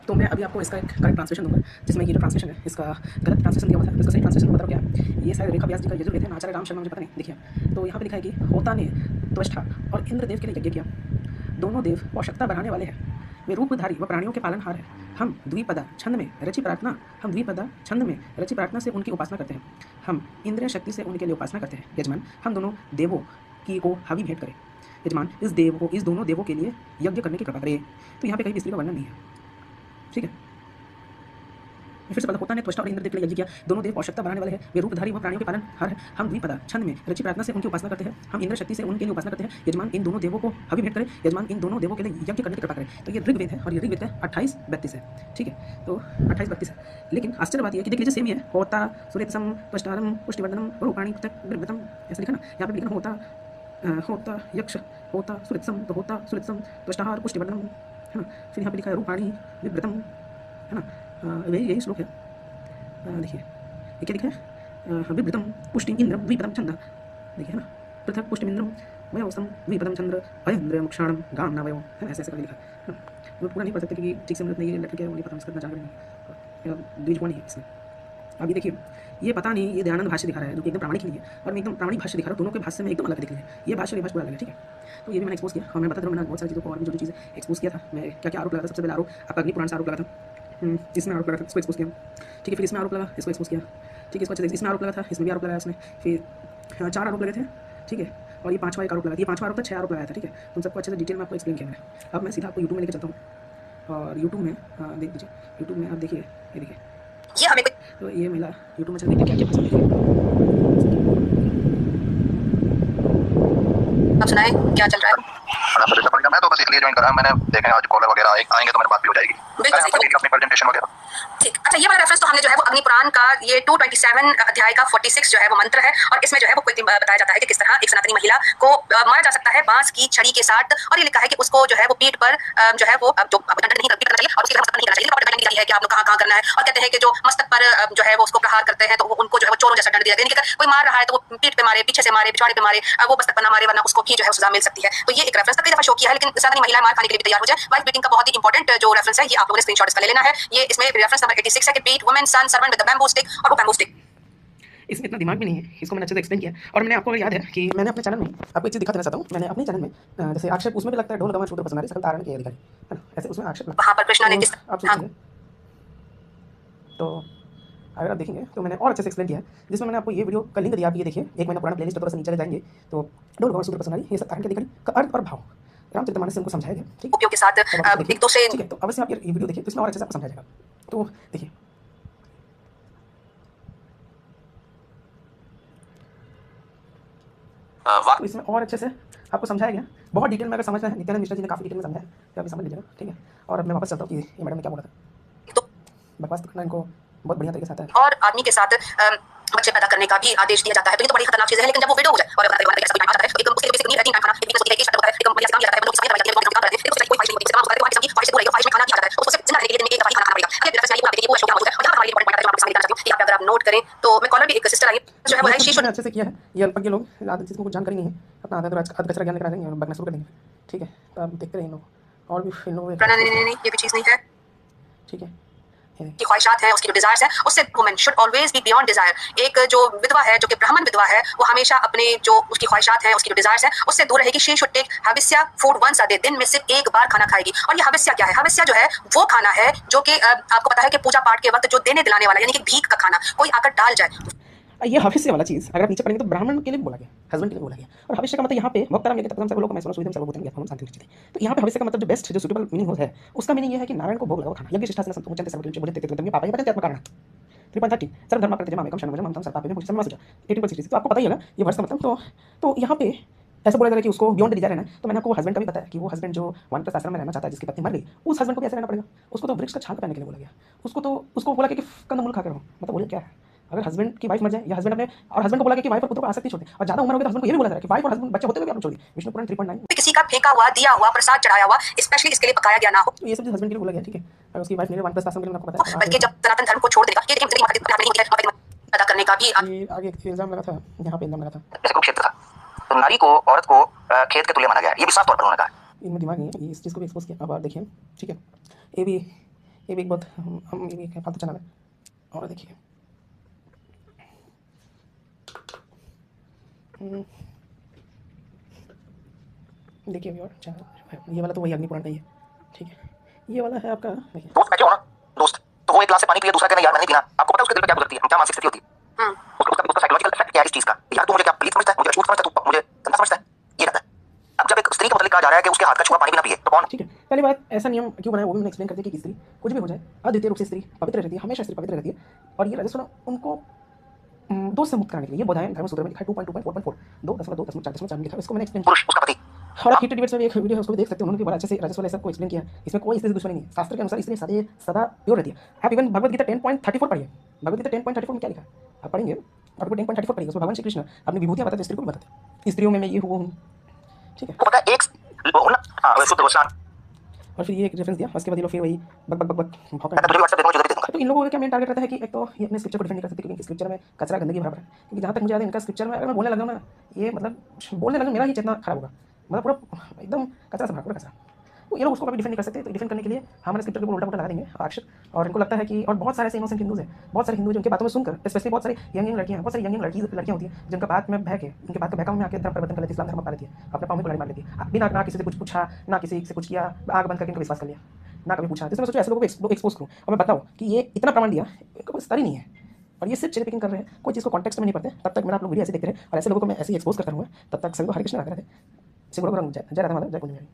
तो मैं अभी आपको इसका एक करेक्ट ट्रांसलेशन दूंगा, जिसमें ये जो ट्रांसलेशन है इसका गलत ट्रांसलेशन दिया हुआ था, इसका सही ट्रांसलेशन बता क्या है। ये शायद रेखा व्यास जी का यजुर्वेद है, आचार्य राम शर्मा, मुझे पता नहीं। देखिए तो यहाँ पे लिखा है कि होता ने त्वष्टा और इंद्रदेव के लिए यज्ञ किया, दोनों देव आवश्यकता बढ़ाने वाले हैं, वे रूपधारी व प्राणियों के पालनहार हैं। हम द्विपदा छंद में रचि प्रार्थना से उनकी उपासना करते हैं, हम इंद्रिय शक्ति से उनके लिए उपासना करते हैं। यजमान, हम दोनों देवों की को हवि भेंट करें। यजमान, इस दोनों देवों के लिए यज्ञ करने की कृपा करे। तो यहाँ पे कहीं भी स्त्री का वर्णन नहीं है, ठीक है। फिर से पता होता है त्वष्टा और इंद्रदेव के लिए यज्ञ किया, दोनों देव आवश्यकता बढ़ाने वाले हैं, वे रूपधारी व प्राणियों के पालन हर है। हम द्विपदा छंद में रचि प्रार्थना से उनकी उपासना करते हैं, हम इंद्र शक्ति से उनके लिए उपासना करते हैं। यजमान इन दोनों देवों को हवि भेंट करें, यजमान इन दोनों देवों के लिए यज्ञ करने की कृपा करें। तो ये ऋग्वेद है और ये ऋग्वेद है 28-32 है, ठीक है। तो 28-32 है, लेकिन आश्चर्य बात यह है कि देख लीजिए सेम ही है, होता सुरेतसम त्वष्टारम पुष्टिवर्धनम रूपाणी तृव्रतम, ऐसे लिखा ना, यहाँ पे लिखना होता यक्ष होता सुरेतसम, तो होता सुरेतसम त्वष्टाहार पुष्टिवर्धनम है ना। फिर यहाँ पे लिखा है रूपाणी विव्रतम है ना, यही श्लोक है। देखिए ये क्या लिखा है, विव्रतम पुष्टि इंद्रम द्विपदम छंद, देखिए है ना, पृथक पुष्टिमिंद्रम वयोस्तम द्विपदम चंद्र अयन्द्र मोक्षाणम गाम ना वयो, है ना, ऐसे करके लिखा है ना। तो पूरा नहीं पढ़ सकते क्योंकि ठीक से मतलब नहीं, ये लेटर क्या है वो नहीं पता, इसका जाकर नहीं द्विजगुण है इसमें। अब ये देखिए, ये पता नहीं, ये दयानंद भाष्य दिखा रहा है जो कि एकदम प्रामाणिक नहीं है, और मैं एकदम प्रामाणिक भाष्य दिखा रहा हूँ, दोनों के भाष्य में एकदम अलग दिख रही है। ये भाष्य पूरा अलग है, ठीक है। तो ये भी मैंने एक्सपोज किया, और मैं बता दूँ मैंने बहुत सारी चीज़ों को और भी जो चीज़ें एक्सपोज किया था। मैं क्या क्या आरोप लगा था, सबसे पहले आरोप आपका अग्नि पुराण से आरोप लगा था, इसमें आरोप लगा था, इसको एक्सपोज किया, ठीक है। फिर इसमें आरोप लगा, इसको एक्सपोज किया, ठीक है। इसको अच्छे से इसमें आरोप लगा था, इसमें भी आरोप लगाया उसने, फिर 4 आरोप लगे थे, ठीक है। और ये 5वां एक आरोप लगा, ये 5वां आरोप था, 6 आरोप लगाया था, ठीक है। उन सबको अच्छे से डिटेल में आपको एक्सप्लेन किया मैंने। अब मैं सीधा आपको यूट्यूब में लेकर चलता हूँ, और यूट्यूब में देख लीजिए, यूट्यूब में आप देखिए, ये देखिए, ये हमें तो ये महिला यूट्यूब में चल देखिए क्या क्या पसंद है, आप सुनाए क्या चल रहा है। मैं तो बस इसलिए ज्वाइन करा, मैंने देखे आज कॉलर वगैरह आएंगे तो मेरी बात भी हो जाएगी, अपनी प्रेजेंटेशन वगैरह। ठीक, अच्छा ये वाला रेफरेंस तो हमने जो है वो अग्नि पुराण का ये 227 अध्याय का 46 जो है वो मंत्र है, और इसमें जो है वो बताया जाता है कि किस तरह एक सनातनी महिला को मारा जा सकता है बांस की छड़ी के साथ, और ये लिखा है कि उसको जो है वो पीठ पर जो है वो जो दंड नहीं करना चाहिए, और उसकी मस्तक नहीं करना चाहिए, प्रॉपर गाइडलाइन है कि आप लोग कहाँ करना है। और कहते हैं कि जो मस्तक पर जो है वो उसको प्रहार करते हैं तो उनको जो है वो चोरों जैसा दंड दिया जाएगा, यानी कि कोई मार रहा है तो वो पीठ पे मारे, पीछे से मारे, पिछवाड़े पे मारे, वो मस्तक पर ना मारे, वरना उसको भी जो है सजा मिल सकती है। तो ये एक रेफरेंस कई दफा शो किया है, लेकिन सनातनी महिला मार खाने के लिए तैयार हो जाए। वाइफ बीटिंग का बहुत ही इंपॉर्टेंट जो रेफरेंस है, ये आप लोगों ने स्क्रीनशॉट इसका ले लेना है। ये इसमें रेफरेंस नंबर 86 है कि beat women son servant with the bamboo stick, और वो बैम्बू स्टिक इसमें इतना दिमाग भी नहीं है, इसको मैंने अच्छे से एक्सप्लेन किया। और मैंने आपको याद है कि मैंने अपने चैनल में आपको एक चीज़ दिखा देना चाहता हूँ, मैंने अपने चैनल में जैसे आक्षेप उसमें भी लगता है ढोल गवान शूद्र पसनारी सकल तारण के अधिकारी, है ना, ऐसे उसमें आक्षेप वहाँ पर कृष्णा ने किस आप सोचेंगे तो अगर आप देखेंगे तो मैंने और अच्छे से एक्सप्लेन किया है, जिसमें मैंने आपको ये वीडियो का लिंक दिया, आप ये देखिए, 1 महीना पुराना प्लेलिस्ट, थोड़ा सा नीचे ले जाएंगे तो ढोल गवान शूद्र पसनारी ये सब तारण के अधिकारी का अर्थ और भाव रामचरितमानस से उनको समझाया गया, ठीक उपयोग के साथ एक तो से, ठीक है। तो अवश्य आप ये वीडियो देखिए, तो इसमें और अच्छे से आपको समझाया जाएगा। तो देखिए तो इसमें और अच्छे से आपको समझाया गया, बहुत डिटेल में अगर समझना है, नित्यानंद मिश्रा जी ने काफ़ी डिटेल में समझाया, तो आप समझ लीजिएगा, ठीक है। और अब मैं वापस चलता हूँ कि ये मैडम ने क्या बोला था, तो बकवास तो करना इनको बहुत बढ़िया तरीके से आता है। और आदमी के साथ बच्चे पैदा करने का भी आदेश दिया जाता है, तो ये तो बड़ी खतरनाक चीज है। लेकिन जब वो विडो हो जाए और ऐसा कोई टाइम आता है, एक उसके बेसिक नीड है, 3 टाइम खाना, एक बिजनेस होती है, एक होता है, एक बढ़िया काम किया जाता है, बंदों की सफाई करवाई जाती है, बहुत काम करते हैं, एक कोई ख्वाहिश नहीं होती, तमाम ख्वाहिश की ख्वाहिश पूरी है, ख्वाहिश में खाना किया जाता है, उसको सिर्फ जिंदा रहने के लिए दिन में एक दफा खाना खाना पड़ेगा। अगर रेफरेंस ये पूरा देखिए, वो शो क्या मौजूद है, और यहाँ हमारे लिए पॉइंट है जो मैं आपको सामने दिखाना चाहती हूँ, यहाँ पे अगर आप नोट करें तो मैं कॉलर भी एक सिस्टर आई जो है वो है शीशु अच्छे से किया है। ये अल्पज्ञ लोग आदत जिसको कुछ जानकारी नहीं है, अपना आधा तो कचरा ज्ञान लेकर आ जाएंगे और बकना शुरू कर देंगे, ठीक है। तो आप देखते रहिए इन लोग और भी इन लोगों नहीं, ये भी चीज नहीं है, ठीक है। की ख्वाहिशात है, उसकी जो डिजायर्स है, उससे women should always be beyond desire. एक जो विधवा है, जो कि ब्राह्मण विधवा है, वो हमेशा अपने जो उसकी ख्वाहिशात है, उसकी जो डिजायर्स है, उससे दूर रहेगी। She should take havishya food once a day, दिन में सिर्फ एक बार खाना खाएगी। और ये हविष्या क्या है? हविष्या जो है वो खाना है जो कि आपको पता है कि पूजा पाठ के वक्त जो देने दिलाने वाला, यानी कि भीख का खाना कोई आकर डाल जाए। ये हविष्य वाला चीज़ अगर आप नीचे पढ़ेंगे तो ब्राह्मण के लिए बोला गया, हस्बैंड के लिए बोला गया। और हविष्य का मतलब यहाँ पे वक्तरम यज्ञ तपसम सर्वलोक मैसुरम सुविधम सर्वभूतम यथामम शांति उच्यते। तो यहाँ पे हविष्य का मतलब जो बेस्ट, जो सुटेबल मीनिंग है, उसका मीनिंग ये है कि नारायण को भोग लगाओ खाना। यज्ञ शिष्टासन संतुचंते सर्वोच्च बोले तेते तम पापा ये पचंत्यात्मक कारण 3.30 सर्वधर्म प्रत्यजम मेकम शरणम हम सर्वपापे मुझे समासुजा 18.60। तो आपको पता ही होगा ये वर्ष का मतलब। तो यहाँ पे ऐसा बोला जा रहा है कि उसको बियॉन्ड डिजायर रहना है। तो मैंने आपको हस्बैंड का भी बताया कि वो हस्बैंड जो वानप्रस्थ आश्रम में रहना चाहता है, जिसकी पत्नी मर गई, उस हस्बैंड को कैसे रहना पड़ेगा? उसको तो वृक्ष का छाल पहनने के लिए बोला गया, उसको बोला कि कंदमूल खाकर रहो। मतलब बोले क्या है, अगर हस्बैंड की वाइफ मर जाए या हस्बैंड अपने, और हस्बैंड को बोला कि वाइफ और पुत्र को आसक्ति छोड़ दे, और ज्यादा उम्र हो गई तो हस्बैंड को ये भी बोला जा रहा है कि वाइफ और हस्बैंड बच्चे होते हुए भी आप छोड़ दी। विष्णु पुराण 3.9 किसी का फेंका हुआ, दिया हुआ, प्रसाद चढ़ाया हुआ स्पेशली इसके लिए पकाया गया ना हो। तो ये सब चीज हस्बैंड के लिए बोला गया, ठीक है। और उसकी वाइफ ने वानप्रस्थ आश्रम के लिए आपको बताया, बल्कि जब सनातन धर्म को छोड़ देगा, ये देखिए पैदा करने का भी आगे इल्जाम लगा था, यहाँ पे इल्जाम लगा था जैसे कुरुक्षेत्र था, तो नारी को, औरत को खेत के तुल्य माना गया। ये भी साफ तौर पर उन्होंने कहा। इनमें दिमाग नहीं है, इस चीज़ को भी एक्सपोज किया। अब आप देखिए, ठीक है, ये भी एक बहुत हम ये भी फालतू चैनल है। और देखिए देखिए अभी और चैनल, ये वाला तो वही अग्नि पुराण का ही है, ठीक है। ये वाला है आपका, देखिए दोस्त बैठे हो ना, दोस्त तो वो एक गिलास से पानी पिए, दूसरा कहना यार मैंने नहीं पीना। आपको पता है उसके दिल पे क्या गुजरती है, क्या मानसिक स्थिति होती है, उसका साइकोलॉजिकल इफेक्ट क्या है इस चीज का। यार तू मुझे क्या प्लीज समझता है, मुझे छूट समझता है, तू मुझे गंदा समझता है, ये रहता है। अब जब एक स्त्री को मतलब कहा जा रहा है कि उसके हाथ का छुआ पानी भी ना पिए, तो कौन, ठीक है। पहली बात, ऐसा नियम क्यों बनाया वो भी मैंने एक्सप्लेन कर दिया कि स्त्री कुछ भी हो जाए अद्वितीय रूप से स्त्री पवित्र रहती है, हमेशा स्त्री पवित्र रहती है। और ये रजस्वला उनको दोष से मुक्त कराने के लिए ये बोधायन धर्म सूत्र में लिखा है 2.2.4.4 2.2.4 में लिखा है, इसको मैंने एक्सप्लेन किया। पुरुष उसका पति और आप हीटेड डिबेट्स में भी एक वीडियो है, उसको भी देख सकते हो, उन्होंने भी बड़ा अच्छे से रजस्वला सब को एक्सप्लेन किया। इसमें कोई स्त्री से दुश्मनी नहीं है, शास्त्र के अनुसार स्त्री सदा प्योर रहती है। आप इवन भगवद गीता 10.34 पढ़िए, भगवद गीता 10.34 में क्या लिखा है आप पढ़ेंगे, आपको 10.34 पढ़िए, उसमें भगवान श्री कृष्ण अपनी विभूतियां बताते हैं, स्त्री को भी बताते हैं, स्त्रियों में मैं ये हूँ, ठीक है। पता है एक शुद्ध वचन और फिर ये एक रेफरेंस दिया, उसके बाद ये लोग फिर वही बक बक बक बक भौंका। तुझे व्हाट्सएप देखो जो दे दूंगा। तो इन लोगों का क्या मेन टारगेट रहता है कि एक तो ये अपने स्क्रिप्चर को डिफेंड नहीं कर सकते क्योंकि स्क्रिप्चर में कचरा गंदगी भरा पड़ा है। क्योंकि जहाँ तक मुझे याद है इनका स्क्रिप्चर में अगर मैं बोलने लगा ना, ये मतलब बोलने लगा मेरा ही चेतना खराब होगा, मतलब पूरा एकदम कचरा से भरा, पूरा कचरा। तो ये लोग उसको कभी डिफेंड नहीं कर सकते, तो डिफेंड करने के लिए हमारे स्क्रिप्चर के ऊपर उल्टा पुल्टा लगा देंगे आक्षेप। और इनको लगता है कि, और बहुत सारे ऐसे इनोसेंट हिंदूज हैं, बहुत सारे हिंदू जो उनके बातों में सुनकर, स्पेशली बहुत सारी यंग लड़कियां, बहुत सारी यंग लड़कियां होती हैं जिनका बात में बह के, उनके बात का बहकाव में आके धर्म परिवर्तन कर लेती है, इस्लाम धर्म अपना लेती है, अपने पाँव में कुल्हाड़ी मार लेती है, बिना ना किसी से कुछ पूछा, ना किसी से कुछ किया, आग बंद करके इनका विश्वास कर लिया, ना कभी पूछा। तो मैं सोचा ऐसे लोगों को एक्सपोज करूँ और मैं बताऊँ कि ये इतना प्रमाण दिया, कोई स्तर ही नहीं है और ये सिर्फ चेरी पिकिंग कर रहे हैं, कोई चीज़ को कॉन्टेक्स्ट में नहीं पढ़ते। तब तक मैंने आप लोग वीडियो ऐसे देखते रहे और ऐसे लोगों को मैं ऐसे ही एक्सपोज करता रहूँगा, तब तक सभी को हरे कृष्ण राधे राधे, सिगुड़ को रंग जय राधा माधव, जय कुंज बिहारी।